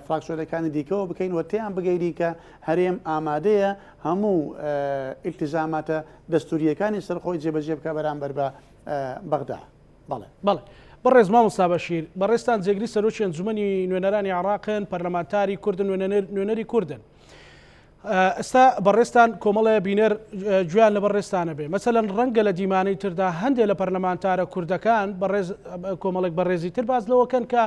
فراکسیۆنەکانی دیکەەوە بکەین و تیان بگەیری کە هەرێم ئامادەیە هەموو ئیلتیزاماتە دەستوریەکانی سەرخۆی جێبەجێ بکە بەرامبەر بە بەغدا. بەڵێ بەڕێز مامۆستا بەشیر بەڕێستان جێگری سەرۆکی ئەنجومەنی نوێنەرانی عێراقن پەرلەمانتاری کوردن نوێنەری کوردن ئێستا بەڕێستان کۆمەڵە بینەر گویان لە بەڕێستانە بێ مەسەلەن ڕەنگە لە دیمانەی تردا هەندێک لە پەرلەمانتارە کوردەکان کۆمەڵێک بەڕێزی تر باز لەوەکەن کە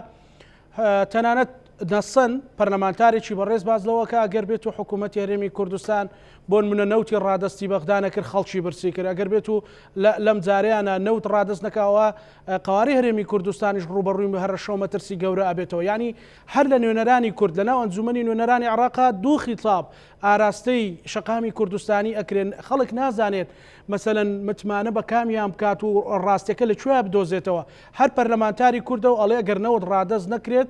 تەنانەت نەسەن پەرلەمانتارێکی بەڕێز باز لەوە کە ئەگەر بێت و حکوومەتی هەرێمی کوردستان بۆ منە نەوتی ڕادستی بەغدا نەکرد خەڵکی برسی کرد ئەگەر بێت و لەم جاریانە نەوت ڕادست نەکاوە قواری هەرێمی کوردستانیش ڕوبەڕووی هەر شەو مەترسی گەورە ئەبێتەوە ینی هەر لە نوێنەرانی کورد لەناو ئەنجومەنی نوێنەرانی عێراقا دوو خیتاب ئاراستەی شەقامی کوردستانی ئەکرێن خەڵک نازانێت مەسەلەن متمانە بە کامیان بکات و ڕاستیەکە لەکوێ بدۆزێتەوە هەر پەرلەمانتاری کوردە و ئەڵێ ئەگەر نەوت ڕادست نەکرێت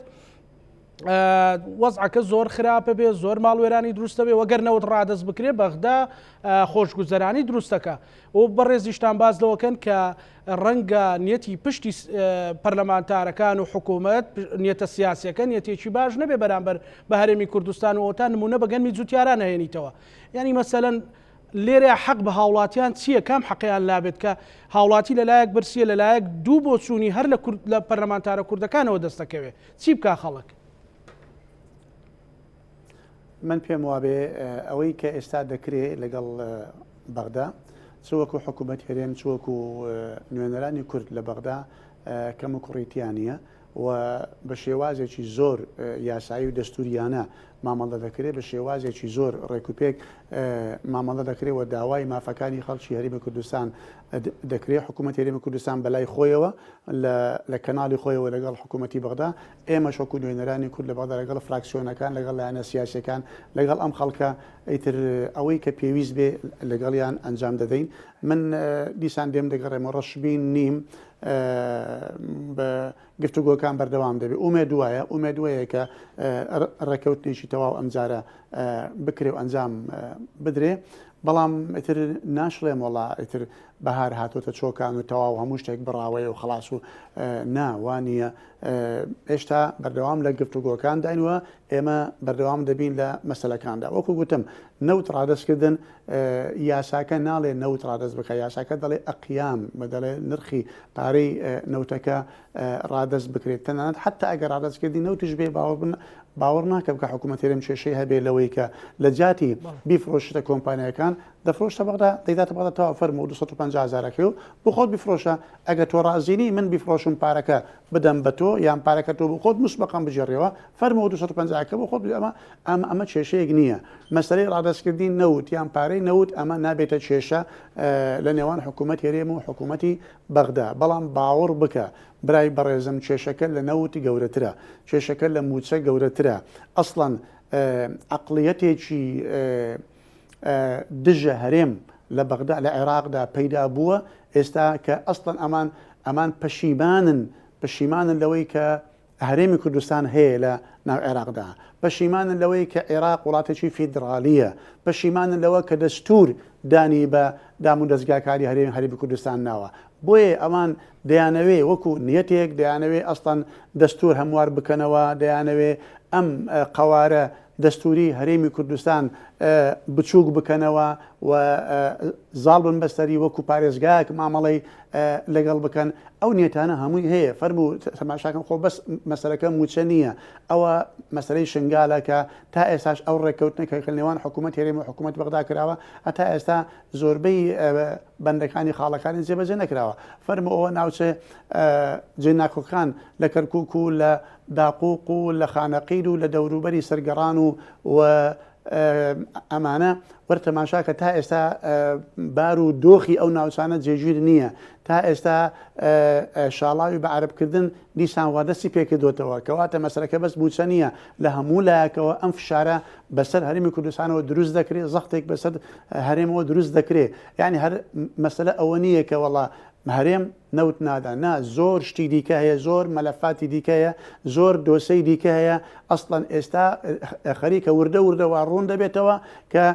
وەزعەکە زۆر خراپە بێ زۆر ماڵوێرانی دروستە بێ وەگەر نەوت ڕادست بکرێ بەغدا خۆشگوزەرانی دروستەکە و بەڕێزیشتان باز لەوەکەن کە ڕەنگە نیەتی پشتی پەرلەمانتارەکان و حکوومەت نیەتە سیاسیەکە نیەتێکی باش نەبێ بەرامبەر بە هەرێمی کوردستان و ئۆتان نمونە بەگەنمی جوتیاران هێنیتەوە ینی مەسەلەن لێرە حەق بە هاوڵاتیان چییە کام حەقیان لابێت کە هاوڵاتی لەلایەک برسیە لەلایەک دوو بۆ چوونی هەر لە پەرلەمانتارە کوردەکانەوە دەستەکەوێ چی بکە خەڵک من پێم وابێ ئەوەی کە ئێستا دەکرێت لەگەڵ بەغدا چوەکو حکوومەت هەرێم چوەکو نوێنەرانی کورد لە بەغدا کەم و کوڕیتیانە و بە شێوازێکی زۆر یاسایی و دەستوریانە مامەڵە دەکرێت بە شێوازێکی زۆر ڕێکوپێک مامەڵە دەکرێت و داوای مافەکانی خەڵکی هەرێمی کوردستان دەکرێت حکوومەت هەرێمی کوردستان بەلای خۆیەوە لە کەناڵی خۆیەوە لەگەڵ حکوومەتی بەغدا ئێمە شەکو نوێنەرانی کورد لە بەغدا لەگەڵ فراکسیۆنەکان لەگەڵ لایەنە سیاسیەکان لەگەڵ ئەم خەڵکە ئیتر ئەوەی کە پێویست بێ لەگەڵیان ئەنجام دەدەین من دیسان دێم دەگەڕێمە ڕەشبین نیم بە گفتوگۆکان بەردەوام دەبێت ئومێدوایە کە ڕێکەوتنێکی تەواو ئەمجارە بکرێ و ئەنجام بدرێ بەڵام ئیتر ناشڵێم وڵا ئیتر بەهار هاتۆتە چۆکان و تەواو هەموو شتێک بڕاوەیە و خلاص و ناوانە هێشتا بەردەوام لە گفتوگۆکان داینوە ئێمە بەردەوام دەبین لە مەسەلەکاندا وەکو گوتم نەوت ڕادستکردن یاساکە ناڵێ نەوت ڕادست بکە یاساکە دەڵێ ئەقیام بە دەڵێ نرخی پارەی نەوتەکە ڕادست بکرێت تەنانەت حتا ئەگەر ڕادستکردی نەوتش بێ باوەڕ ناکەم کە حکوومەت هەرێم کێشەی هەبێ لەوەی کە لە جاتی بیفرۆشتە کۆمپانیەکان دەفرۆشتە بەغدا دەیداتە بەغدا تاوا فەرمە و 250 250,000 و بۆ خۆت بفرۆشە ئەگە تۆ ڕازینی من بیفرۆشم پارەکە بدەم بە تۆ یان پارەکە تۆ بۆ خۆت مسبقم بژێڕیەوە فەرمەوە 250 بۆ خۆت ئەمە کێشەیەک نییە مەسەلەی ڕادستکردی نەوت یان پارەی نەوت ئەمە نابێتە کێشە لە نێوان حکوومەت هێرێم و حکوومەتی بەغدا بەڵام باوەڕ بکە برای بەڕێزم کێشەکە لە نەوتی گەورەترە کێشەکە لە موچە گەورەترە ئەسڵەن عقلیەتێکی دژە هەرێم لە بەغدا لە عێراقدا پەیدا بووە ئێستا کە ئەسڵەن ئەمان پەشیمانن لەوەی کە هەرێمی کوردستان هەیە لە ناو عێراقدا پەشیمانن لەوەی کە عێراق وڵاتێکی فیدراالیە پەشیمانن لەوە کە دەستور دانی بە دام و دەستگاکاری هەرێمی کوردستان ناوە بۆیە ئەمان دەیانەوێ وەکو نیەتێک دەیانەوێ ئەسڵەن دەستور هەموار بکەنەوە دەیانەوێ ئەم قەوارە دەستوری هەرێمی کوردستان بچووک بکەنەوە و زاڵ بن بەستەری وەکو پارێزگایەک مامەڵی لەگەڵ بکەن ئەو نیێتانە هەمووی هەیە فەرموو تەماشاکەم خۆ بەس مەسەلەکە موچە نییە ئەوە مەسلەی شنگالەکە تا ئێستاش ئەو ڕێککەوتنەکە نێوان حکوومەت هێرێمی و حکوومەت بەغدا کراوە هەتا ئێستا زۆربەی بەندەکانی خاڵەکانی جێبەجێ نەکراوە فەرمو ئەوە ناوچێ جێناکۆکان لە کەرکووک و لە داقووق و لە خانەقیر و لە دەوروبەری سەرگەڕان و ئەمانە وەرتەماشاکە تا ئێستا بار و دۆخی ئەو ناوچانە جێگیر نییە تا ئێستا شاڵاوی بە عەرەبکردن دیسان وادەستی پێکردوتەوە کەواتە مەسەلەکە بەس موچە نییە لە هەموو لایەکەوە ئەم فشارە بەسەر هەرێمی کوردستانەوە دروست دەکرێت زەختێک بەسەر هەرێمەوە دروست دەکرێت یعنی هەر مەسەلە ئەوە نییە کە وەڵا هەرێم نەوت نادا نا زۆر شتی دیکە هەیە زۆر مەلەفاتی دیکە هەیە زۆر دۆسەی دیکە هەیە ئەسڵەن ئێستا خەریکە وردە وردەوە ڕوون دەبێتەوە کە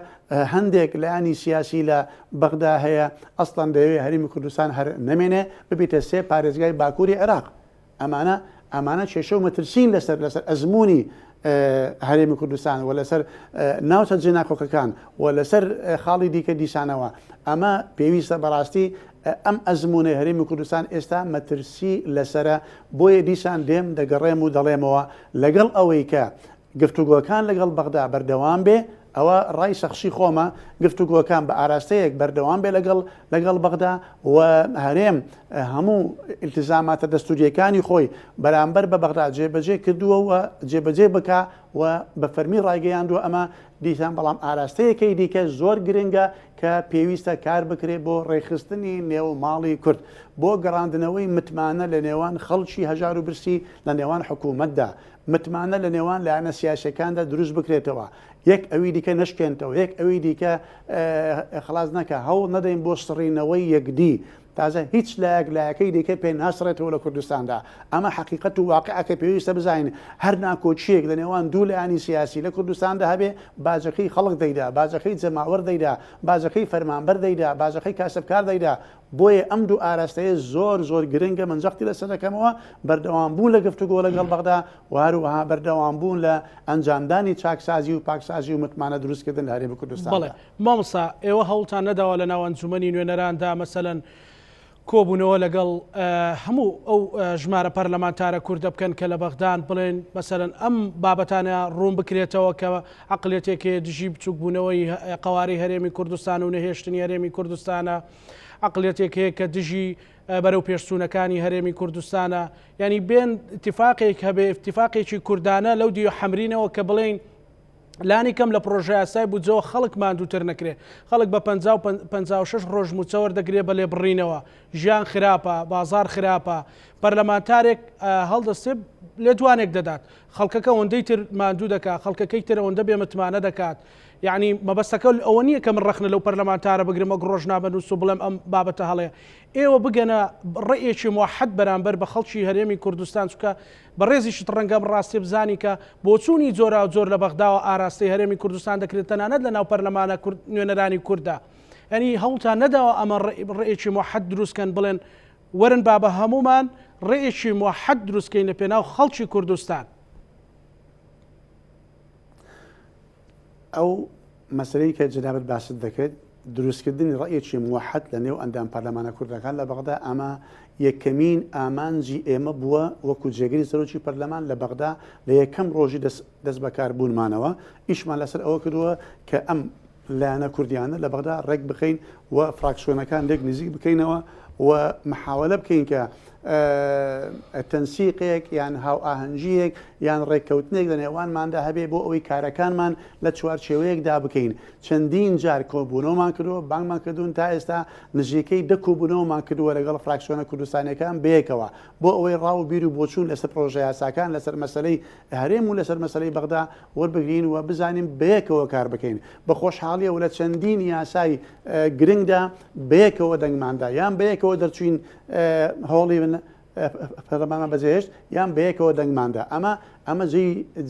هەندێک لایانی سیاسی لە بەغدا هەیە ئەسڵەن دەوێت هەرێمی کوردستان هەر نەمێنێ ببیتە سێ پارێزگای باکووری عێراق ئەمانە کێشە و مەترسین لەسەر ئەزمموی هەرێمی کوردستان و لەسەر ناوچە جێناکۆکەکان و لەسەر خاڵی دیکە دیسانەوە ئەمە پێویستە بەڕاستی ئەم ئەزمونەی هەرێمی کوردستان ئێستا مەترسی لەسرە بۆیە دیسان دێم دەگەڕێم و دەڵێمەوە لەگەڵ ئەوەی کە گفتوگۆکان لەگەڵ بەغدا بەردەوام بێ ئەوە ڕای سەخشی خۆمە گفتوگۆکان بە ئاراستەیەک بەردەوام بێ لەگەڵ بەغدا و هەرێم هەموو ئیلتزاماتە دەستوریەکانی خۆی بەرامبەر بە بەغدا جێبەجێ کردووە و جێبەجێ بکە و بە فەرمی ڕایگەیاندووە ئەمە دیسان بەڵام ئاراستەیەکەی دیکە زۆر گرنگە کە پێویستە کار بکرێت بۆ ڕێخستنی نێو ماڵی کورد بۆ گەڕاندنەوەی متمانە لە نێوان خەڵکی هەژار و برسی لە نێوان حکوومەتدا متمانە لە نێوان لایەنە سیاسەکاندا دروست بکرێتەوە یەک ئەوی دیکە نشکێنتەوە یەک ئەوی دیکە خلاص نەکە هەوڵ نەدەین بۆ سڕینەوەی یەکدی تازە هیچ لایەکەی دیکە پێ ناسڕێتەوە لە کوردستاندا ئەمە حقیقەت و واقعەکە پێویستە بزانین هەر ناکۆچیەک لە نێوان دوو لایانی سیاسی لە کوردستاندا هەبێ باجەکەی خەڵک دەیدا باجەکەی جەماوەر دەیدا باجەکەی فەرمانبەر دەیدا باجەکەی کاسبکار دەیدا بۆیە ئەم دوو ئاراستەیە زۆر گرنگە من جەختی لەسەر دەکەمەوە بەردەوامبوون لە گفتوگۆ لەگەڵ بەغدا و هەروەها بەردەوامبوون لە ئەنجامدانی چاکسازی و پاکسازی و متمانە دروستکردن لە هەرێمی کوردستان. بەڵێ مامۆستا ئێوە هەوڵتان نەداوە لە ناو ئەنجومەنی نوێنەراندا مەسەلەن کۆبوونەوە لەگەڵ هەموو ئەو ژمارە پەرلەمانتارە کوردە بکەن کە لە بەغدان بڵێن مەسەلەن ئەم بابەتانە ڕوون بکرێتەوە کە عقلێتێکی دژی بچووک بوونەوەی قەواری هەرێمی کوردستان و نەهێشتنی هەرێمی کوردستانە عقلێتێک هەیە کە دژی بەرەو پێشچوونەکانی هەرێمی کوردستانە ینی بێن اتفاقێک هەبێ اتفاقێکی کوردانە لەو دیۆ حەمرینەوە کە بڵێن لانی کەم لە پرۆژه یاسای بودجەوە خەڵک ماندووتر نەکرێ خەڵک بە 56 ڕۆژ موچەوە دەگرێت بە لێبڕینەوە ژیان خراپە بازار خراپە پەرلەمانتارێک هەڵدەستێ لێ دوانێک دەدات خەڵکەکە ئەوەندەی تر ماندوو دەکات خەڵکەکەی تر ئەوەندە بێ متمانە دەکات یعنی مەبەستەکە ئەوە نییە کە من ڕخنە لەو پەرلەمانتارە بگرمە ڕۆژنامەنووس و بڵێم ئەم بابەتە هەڵەیە ئێوە بگەنە ڕێیەکی موحەد بەرامبەر بە خەڵکی هەرێمی کوردستان چکە بە ڕێزیشت ڕەنگەم ڕاستی بزانی کە بۆ چوونی جۆرا و جۆر لە بەغداوە ئاراستەی هەرێمی کوردستان دەکرێت تەنانەت لە ناو پەرلەمانە نوێنەرانی کووردا ینی هەوڵتان نەداوە ئەمە ڕێیەکی موحەد دروستکەن بڵێن وەرن با بە هەمومان ڕێیەکی موحەد دروستکەین لە پێناو خەڵکی کوردستان. ئەو مەسلەی کە جنابەت باست دەکرێت دروستکردنی ڕێیەکی موحەد لە نێو ئەندام پەرلەمانە کوردەکان لە بەغدا ئەمە یەکەمین ئامانجی ئێمە بووە وەکو جێگەری سەرۆکی پەرلەمان لە بەغدا لە یەکەم ڕۆژی دەست بەکاربوونمانەوە ئیشمان لەسەر ئەوە کردووە کە ئەم لایەنە کوردیانە لە بەغدا ڕێک بخەین و فراکسیۆنەکان لێک نزیک بکەینەوە و محاولە بکەین کە تەنسیقێک یان هاو ئاهەنگیەک یان ڕێککەوتنێک لە نێوانماندا هەبێ بۆ ئەوەی کارەکانمان لە چوارچێوەیەکدا بکەین. چەندین جار کۆبوونەوەمان کردووە بانگمان کردوون تا ئێستا نزیکەی دەکۆبوونەوەمان کردووە لەگەڵ فراکسیۆنە کوردستانیەکان بەیەکەوە بۆ ئەوەی ڕاو و بیر و بۆچوون لەسەر پرۆژە یاساکان لەسەر مەسەلەی هەرێم و لەسەر مەسەلەی بەغدا وەربگرین و بزانین بەیەکەوە کار بکەین بە خۆشحاڵیە و لە چەندین یاسای گرنگدا بەیەکەوە دەنگماندا یان بەیەکەوە دەرچوین هەوڵی پەرلەمانمان بەجێهێشت یان بەیەکەوە دەنگماندا ئەمە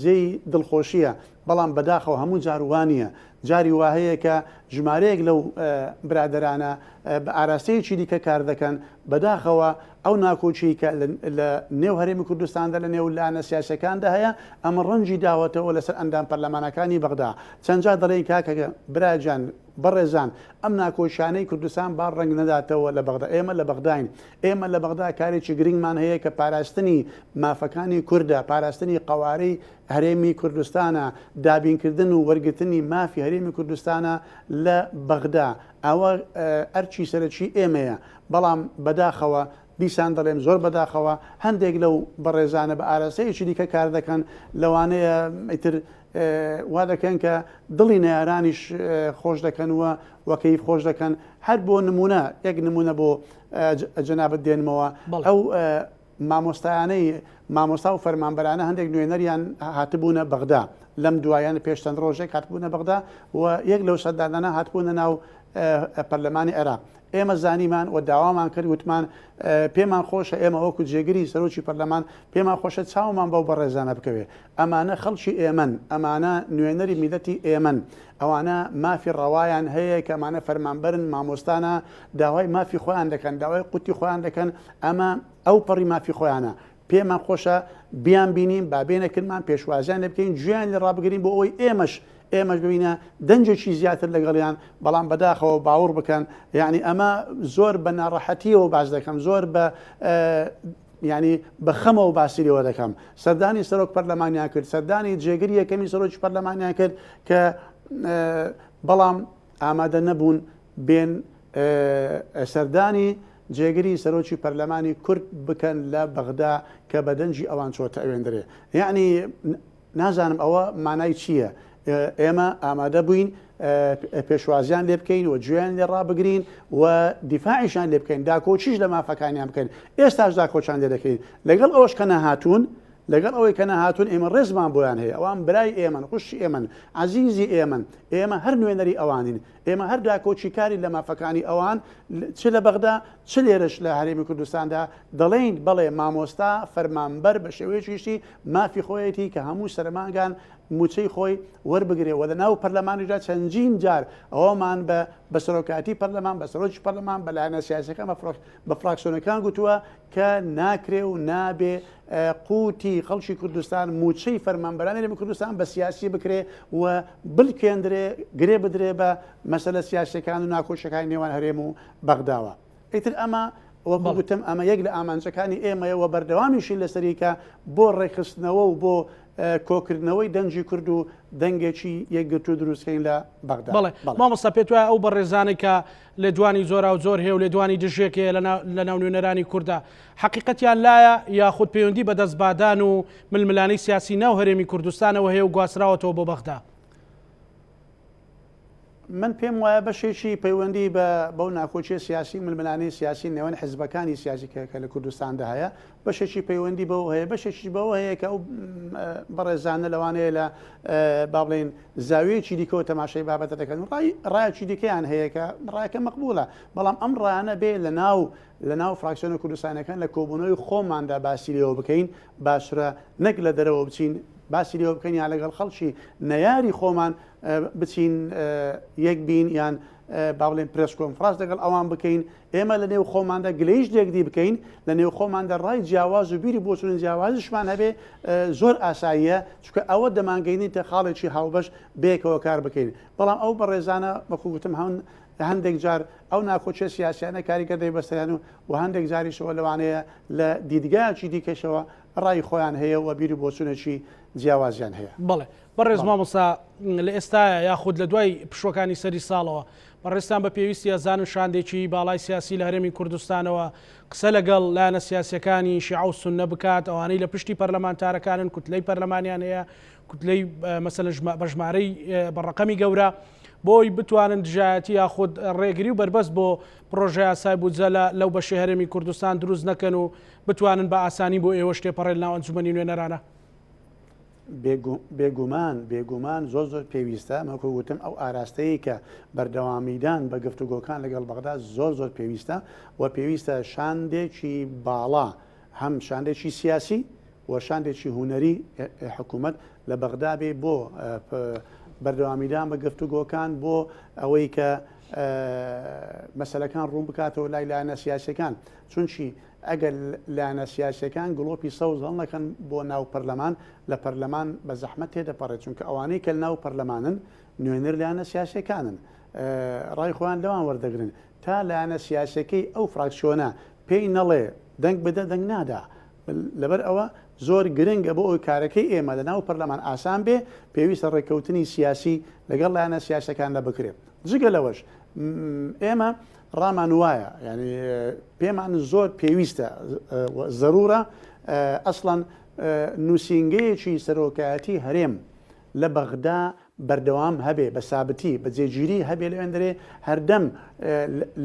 جێی دڵخۆشیە بەڵام بەداخەوە هەموو جاروانیە جاری وهەیە کە ژمارەیەک لەو برادرانە بە ئاراستەیەکی دیکە کار دەکەن بەداخەوە ئەو ناکۆچی کە لە نێو هەرێمی کوردستاندا لە نێو لایەنە سیاسەکاندا هەیە ئەمە ڕەنجی داوەتەوە لەسەر ئەندام پەرلەمانەکانی بەغدا چەندجا دەڵێن کاکە براجان بەڕێزان ئەم ناکۆشانەی کوردستان با ڕنگ نەداتەوە لە بەغدا ئێمە لە بەغداین ئێمە لە بەغدا کارێکی گرنگمان هەیە کە پاراستنی مافەکانی کووردە پاراستنی قەوارەی هەرێمی کوردستانە دابینکردن و وەرگرتنی مافی هەرێمی کوردستانە لە بەغدا ئەوە ئەرچی سەرچی ئێمەیە بەڵام بەداخەوە دیسان دەڵێم زۆر بەداخەوە هەندێک لەو بەڕێزانە بە ئاراستەیەکی دیکە کار دەکەن لەوانەیە ئیتر وا دەکەن کە دڵی نەیارانیش خۆش دەکەن وە کەیف خۆش دەکەن هەر بۆ نمونە یەک نمونە بۆ جەنابەت دێنمەوە ئەو مامۆستایانەی مامۆستا و فەرمانبەرانە هەندێک نوێنەریان هاتبوونە بەغدا لەم دوایان پێش چەند ڕۆژێک هاتبوونە بەغدا و یەک لەو سەردانانە هاتبوونە ناو پەرلەمانی عێراق ئێمە زانیمان و داوامان کرد وتمان پێمان خۆشە ئێمە وەکو جێگیری سەرۆکی پەرلەمان پێمان خۆشە چاومان بەو بەڕێزانە بکەوێ ئەمانە خەڵکی ئێمەن ئەمانە نوێنەری میلەتی ئێمەن ئەوانە مافی ڕەوایان هەیە کە ئەمانە فەرمانبەرن مامۆستانە داوای مافی خۆیان دەکەن داوای قوتی خۆیان دەکەن ئەمە ئەو پەڕی مافی خۆیانە پێمان خۆشە بیان بینیم بابێنەکردمان پێشوازیان لێ بکەین گوێیان لێ ڕابگرین بۆ ئەوەی ئێمەش ببینە دەنجێکی زیاتر لەگەڵیان بەڵام بەداخەوە باوەڕ بکەن یعنی ئەمە زۆر بە ناڕەحەتیەوە باس دەکەم زۆر بە ینی بە خەمەوە باسیەوە دەکەم سەردانی سەرۆک پەرلەمانیان کرد سەردانی جێگیری یەکەمی سەرۆکی پەرلەمانیان کرد کە بەڵام ئامادە نەبوون بێن سەردانی جێگیری سەرۆکی پەرلەمانی کورد بکەن لە بەغدا کە بەدەنجی ئەوان چۆتە ئەوێندرێ یعنی نازانم ئەوە مانای چییە ئێمە ئامادە بووین پێشوازیان لێ بکەین و گوێیان لێ ڕابگرین و دیفاعیشان لێ بکەین داکۆچیش لە مافەکانیان بکەین ئێستاش داکۆچان لێ دەکەین لەگەڵ ئەوەش کە نەهاتوون لەگەڵ ئەوەی کە نەهاتوون ئێمە ڕێزمان بۆیان هەیە ئەوان برای ئێمەن خوشی ئێمەن عەزیزی ئێمەن ئێمە هەر نوێنەری ئەوانین ئێمە هەر داکۆچی کاری لە مافەکانی ئەوان چ لە بەغدا چ لێرەش لە هەرێمی کوردستاندا دەڵێن بەڵێ مامۆستا فەرمانبەر بە شێوەیەکیشتی مافی خۆیەتی کە هەموو سەرمانگان موچەی خۆی وەربگرێ و لە ناو پەرلەمانیدا چەندین جار ئەوەمان بە سەرۆکاتی پەرلەمان بە سەرۆکی پەرلەمان بە لایەنە سیاسەکان بە فراکسیۆنەکان گوتووە کە ناکرێ و نابێ قوتی خەڵکی کوردستان موچەی فەرمانبەرانی هەرێمی کوردستان بە سیاسی بکرێ و بلکێندرێ گرێ بدرێ بە مەسەلە سیاسەکان و ناکۆشەکانی نێوان هەرێم و بەغداوە ئیتر ئەمە وەکو گوتم ئەمە یەک لە ئامانجەکانی ئێمەیە و بەردەوامیشی لەسەریکە بۆ ڕێکخستنەوە و بۆ کۆکردنەوەی دەنجی کورد و دەنگێکی یەکگرت و دروستکەین لە بەغدا. بەڵێ مامۆستا پێت وایە ئەو بەڕێزانەی کە لە دوانی زۆرا و زۆر هەیە و لە دوانی دژێکەیە لە ناو نوێنەرانی کووردا حەقیقەتیان لایە یاخود پەیوەندی بە دەستبادان و ململانەی سیاسی ناو هەرێمی کوردستانەوە هەیە و گواستراوەتەوە بۆ بەغدا؟ من پێم وایە بەشێکی پەیوەندی بەو ناکۆچیە سیاسی ململانەی سیاسی نێوان حیزبەکانی سیاسی کە لە کوردستاندا هەیە بەشێکی پەیوەندی بەوە هەیە بەشێکی بەوە هەیە کە ئەو بەڕێزانە لەوانەیە لە با بڵێن زاویەکی دیکەوە تەماشای بابەتە دەکەن ڕایەکی دیکەیان هەیە کە ڕایەکە مەقبوڵە بەڵام ئەم ڕایانە بێ لە ناو فراکسیۆنە کوردستانەکان لە کۆبوونەوەی خۆماندا باسی لێەوە بکەین باشترە نەک لە دەرەوە بچین باسی لێەوە بکەین یان لەگەڵ خەڵکی نەیاری خۆمان بچین یەک بین یان با بڵێن پرس کۆنفرانس لەگەڵ ئەوان بکەین ئێمە لە نێو خۆماندا گلەیش لێکدی بکەین لە نێو خۆماندا ڕای جیاواز و بیری بۆچوون جیاوازشمان هەبێ زۆر ئاساییە چونکە ئەوە دەمانگەینیتە خاڵێکی هاوبەش بێکەوە کار بکەین بەڵام ئەو بەڕێزانە وەکو گوتم هەندێک جار ئەو ناکۆچە سیاسیانە کاریگەردەی بەستیان و هەندێک جاریشەوە لەوانەیە لە دیدگایکی دیکەشەوە ڕای خۆیان هەیە و بیری بۆچوونێکی جیاوازیان هەیە. بەڵێ بەڕێز مامۆستا لە ئێستاە یاخود لە دوای پشوەکانی سەری ساڵەوە بەڕێستان بە پێویستی ئەزانن شاندێکی باڵای سیاسی لە هەرێمی کوردستانەوە قسە لەگەڵ لایەنە سیاسیەکانی شیعە و سوننە بکات ئەوانەی لە پشتی پەرلەمانتارەکانن کوتلەی پەرلەمانیان هەیە کوتلەی مەسەلەن بە ژمارەی بەڕەقەمی گەورە بۆی بتوانن دژایەتی یاخود ڕێگری و بربەست بۆ پرۆژه یاسای بودجە لەو بەشی هەرێمی کوردستان دروست نەکەن و بتوانن بە ئاسانی بۆ ئێوە شتێپەڕێ لەناو ئەنجومەنی نوێنەرانە. بێگومان زۆر پێویستە مەکو وتم ئەو ئاراستەیە کە بەردەوامیدان بە گفتوگۆکان لەگەڵ بەغدا زۆر پێویستە و پێویستە شاندێکی باڵا هەم شاندێکی سیاسی و شاندێکی هوەری حکوومەت لە بەغدا بێ بۆ بەردەوامیدان بە گفتوگۆکان بۆ ئەوەی کە مەسەلەکان ڕوون بکاتەوە لای لایەنە سیاسەکان چونچی ئەگەر لایەنە سیاسەکان گڵۆپی سەوز هەڵنەکەن بۆ ناو پەرلەمان لە پەرلەمان بە زەحمەت تێدەپەڕێت چونکە ئەوانەی کە ناو پەرلەمانن نوێنەر لایەنە سیاسەکانن ڕای خۆیان لەوان وەردەگرن تا لایەنە سیاسەکەی ئەو فراکسیۆنە پێی نەڵێ دەنگ بدە دەنگ نادا لەبەر ئەوە زۆر گرنگە بۆ ئەوی کارەکەی ئێمە لە ناو پەرلەمان ئاسان بێ پێویستە ڕێککەوتنی سیاسی لەگەڵ لایەنە سیاسەکاندا بکرێت جگە لەوەش ئێمە ڕامان وایە ینی پێمان زۆر پێویستە ضرورە ئەسڵەن نووسینگەیەکی سەرۆکایەتی هەرێم لە بەغدا بەردەوام هەبێ بە سابتی بە جێگیری هەبێ لەوێندرێ هەردەم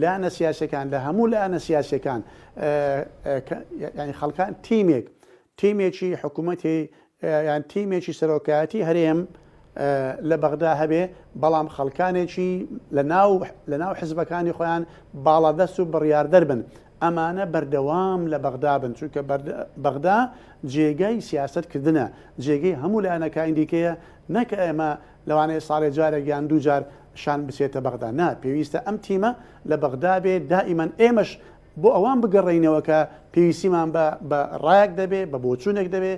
لایەنە سیاسەکان لە هەموو لایەنە سیاسەکان ینی خەڵکان تیمێکی حکوومەتی یان تیمێکی سەرۆکایەتی هەرێم لە بەغدا هەبێ بەڵام خەڵکانێکی لە ناو حزبەکانی خۆیان باڵادەست و بڕیاردەر بن ئەمانە بەردەوام لە بەغدا بن چونکە بەغدا جێگەی سیاستکردنە جێگەی هەموو لایەنەکانی دیکەیە نەکە ئێمە لەوانەیە ساڵێ جارێک یان دوو جار شان بچێتە بەغدا نا پێویستە ئەم تیمە لە بەغدا بێ دائیمەن ئێمەش بۆ ئەوان بگەڕێینەوە کە پێویستیمان بە ڕایەک دەبێ بە بۆچوونێک دەبێ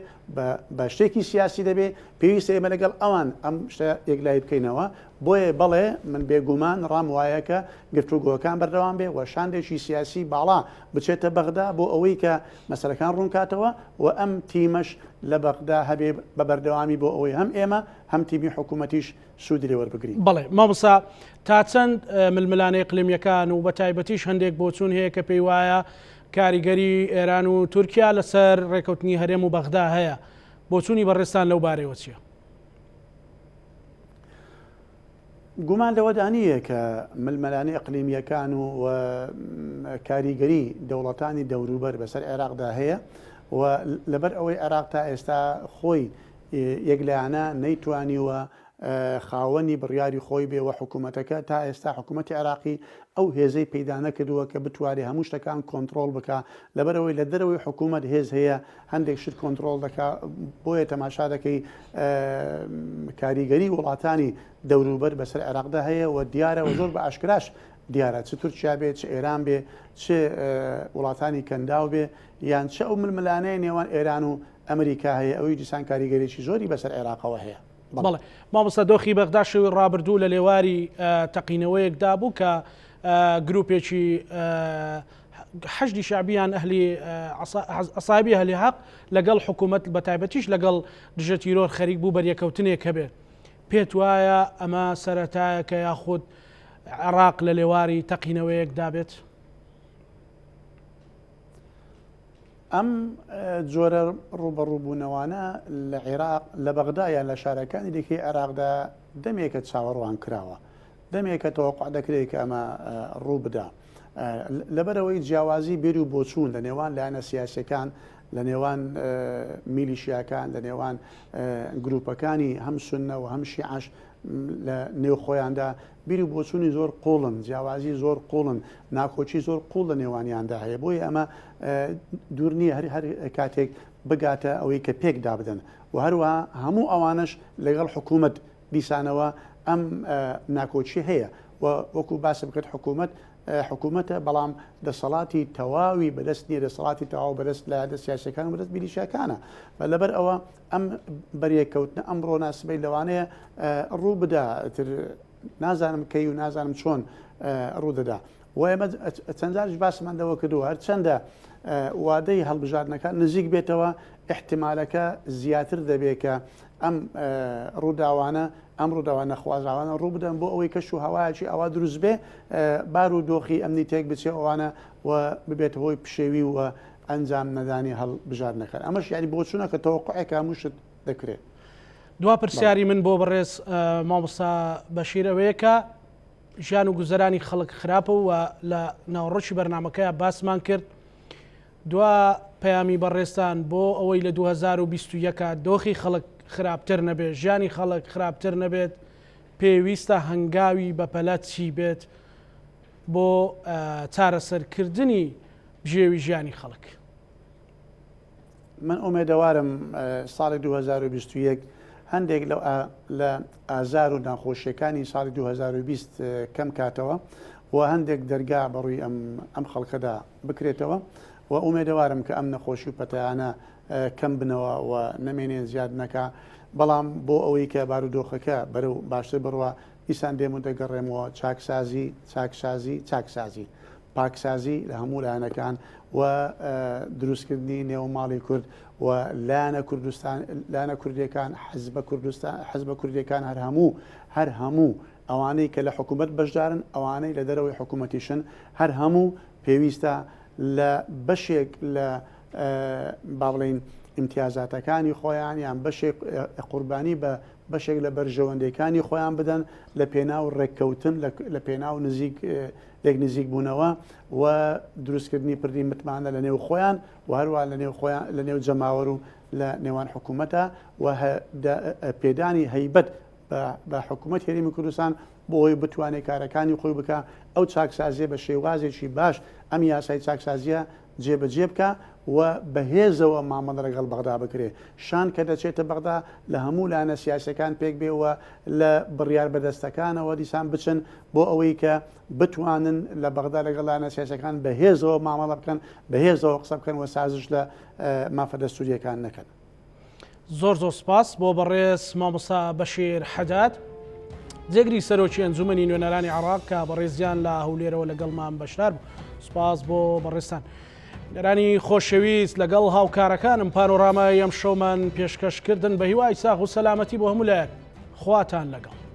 بە شتێکی سیاسی دەبێ پێویستە ئێمە لەگەڵ ئەوان ئەم شتە یەکلای بکەینەوە بۆیە بەڵێ من بێگومان ڕام وایە کە گفتوگۆکان بەردەوام بێ و شاندێکی سیاسی باڵا بچێتە بەغدا بۆ ئەوەی کە مەسەلەکان ڕوونکاتەوە و ئەم تیمەش لە بەغدا هەبێ بە بەردەوامی بۆ ئەوەی هەم ئێمە هەم تیمی حکوومەتیش سوودی لێ وەربگرین. بەڵێ مامۆستا تا چەند ململانەی اقلیمیەکان و بە تایبەتیش هەندێک بۆچوون هەیە کە پێی وایە کاریگەری ئێران و تورکیا لەسەر ڕێکەوتنی هەرێم و بەغدا هەیە بۆچوونی بەڕێستان لەو بارەیەوە چییە؟ گومان لەوەدانیە کە ململانەی اقلیمیەکان و کاریگەری دەوڵەتانی دەوروبەر بەسەر عێراقدا هەیە و لەبەر ئەوەی عێراق تا ئێستا خۆی یەکلایانە نەیتوانیوە خاوەنی بڕیاری خۆی بێ و حکوومەتەکە تا ئێستا حکوومەتی عێراقی ئەو هێزەی پەیدا نەکردووە کە بتوانێت هەموو شتەکان کۆنتترۆل بکە لەبەرەوەی لە دەرەوەی حکوومەت هێز هەیە هەندێک شت کۆنتترۆل دەکات بۆیە تەماشا دەکەی کاریگەری وڵاتانی دەوروبەر بەسەر عێراقدا هەیە و دیارەوە زۆر بە ئاشکراش دیارە چ تورکیا بێت چ ئێران بێ چ وڵاتانی کەنداو بێ یان چه ئەو ململانەیە نێوان ئێران و ئەمریکا هەیە ئەوەی دیسان کاریگەریی زۆری بەسەر عێراقەوە هەیە. بەڵێ مامۆستا دۆخی بەغدا شەوی ڕابردوو لە لێواری تەقینەوەیەکدا بوو کە گروپێکی حەشدی شعبیان ئەهلی ئەسابی ئەهلی حەق لەگەڵ حکوومەت بە تایبەتیش لەگەڵ دژە تیرۆر خەریک بوو بەریەکەوتنێک هەبێت پێت وایە ئەمە سەرەتایە کە یاخود عێراق لە لێواری تەقینەوەیەکدا بێت؟ ئەم جۆرە ڕوبەڕووبوونەوانە لە عێراق لە بەغدا یان لە شارەکانی دیکەی عێراقدا دەمێکە چاوەڕوان کراوە دەمێکە تەوەقع دەکرێت کە ئەمە ڕوو بدا لەبەرەوەی جیاوازی بێری و بۆچوون لە نێوان لایەنە سیاسەکان لە نێوان میلیشیاکان لە نێوان گروپەکانی هەم سوننە و هەم شیعەش لە نێو خۆیاندا بیری و بۆچوونی زۆر قوڵن جیاوازی زۆر قوڵن ناکۆچی زۆر قوڵ لە نێوانیاندا هەیە بۆی ئەمە دوور نییە هەر کاتێک بگاتە ئەوەی کە پێک دابدەن و هەروەها هەموو ئەوانش لەگەڵ حکوومەت دیسانەوە ئەم ناکۆچی هەیە و وەکو باس بکرد حکوومەتە بەڵام دەسەڵاتی تەواوی بەدەست نیە دەسەڵاتی تەواو بەدەست لە دە سیاسەکان و بەدەست میلیشیاکانە لەبەر ئەوە ئەم بەریەکەوتنە ئەمڕۆ ناسبەی لەوانەیە ڕوو بدا نازانم کەی و نازانم چۆن ڕوو دەدا و ئێمە چەند جارش باسمان لەوە کردووە هەر چەندە وادەی هەڵبژاردنەکان نزیک بێتەوە احتیمالەکە زیاتر دەبێت کە ئەم ڕووداوانە ئەم ڕووداوانە خوازاوانە ڕوو بدەن بۆ ئەوەی کەش و هەوایەکی ئەوە دروست بێ بار و دۆخی ئەمنی تێک بچێ ئەوانە و ببێت هۆی پشێوی و ئەنجام نەدانی هەڵبژاردنەکەن ئەمەش یعنی بۆ چوونە کە تەوەقعێک هەمووشت دەکرێت. دوا پرسیاری من بۆ بەڕێز مامۆستا بەشیرەوەیە کە ژیان و گوزەرانی خەڵک خراپە و لە ناوڕۆکی بەرنمەکەیە باسمان کرد دوا پەیامی بەڕێستان بۆ ئەوەی لە 2021 دۆخی خەڵک خراپتر نەبێت ژیانی خەڵک خراپتر نەبێت پێویستە هەنگاوی بەپەلات چی بێت بۆ چارەسەرکردنی بژێوی ژیانی خەڵک. من ئومێدەوارم ساڵی 2021 هەندێک لە ئازار و ناخۆشیەکانی ساڵی 2020 کەم کاتەوە و هەندێک دەرگا بەڕووی ئەم خەڵکەدا بکرێتەوە و ئومێدەوارم کە ئەم نەخۆشی و پەتایانە کەم بنەوە و نەمێنێن زیاد نەکە بەڵام بۆ ئەوەی کە بارودۆخەکە بەرەو باشتر بڕوە ئیسان دێم و دەگەڕێمەوە چاکسازی پاکسازی لە هەموو لایەنەکان و دروستکردنی نێوەماڵی کورد و لایەنە کوردیەکان حەزبە کوردیەکان هەر هەموو ئەوانەی کە لە حکوومەت بەشدارن ئەوانەی لە دەرەوەی حکوومەتیشن هەر هەموو پێویستە لە بەشێک لە با بڵێن ئیمتیازاتەکانی خۆیان یان بەشێک قوربانی بە بەشێک لە بەرژەوەندەکانی خۆیان بدەن لە پێناو ڕێککەوتن لە پێناو لێک نزیک بوونەوە و دروستکردنی پردی متمانە لە نێو خۆیان و هەروە لە نێو جەماوەر و لە نێوان حکوومەتە و پێدانی هەیبەت بە حکوومەت هێرمی کوردستان بۆ ئەوی بتوانێت کارەکانی خۆی بکە ئەو چاکسازیە بە شێوازێکی باش ئەم یاسای چاکسازیە جێبەجێ بکە و بەهێزەوە مامەڵە لەگەڵ بەغدا بکرێ شان کە دەچێتە بەغدا لە هەموو لاەنە سیاسەکان پێک بێەوە لە بڕیار بەدەستەکانەوە دیسان بچن بۆ ئەوەی کە بتوانن لە بەغدا لەگەڵ لاەنە سیاسەکان بەهێزەوە مامەڵە بکەن بەهێزەوە قسە بکەن و سازش لە مافەدەستوریەکان نەکەن. زۆر سپاس بۆ بەڕێز مامۆستا بەشیر حەداد جێگری سەرۆکی ئەنجومەنی نوێنەرانی عێراق کە بەڕێزیان لە هەولێرەوە لەگەڵمان بەشدار بوو. سپاس بۆ بەڕێستان. نێرانی خۆشەویست لەگەڵ هاوکارەکانم پانۆرامای ئەم شەومان پێشکەشکردن بە هیوای ساغ و سەلامەتی بۆ هەموو لایەک خواتان لەگەڵ.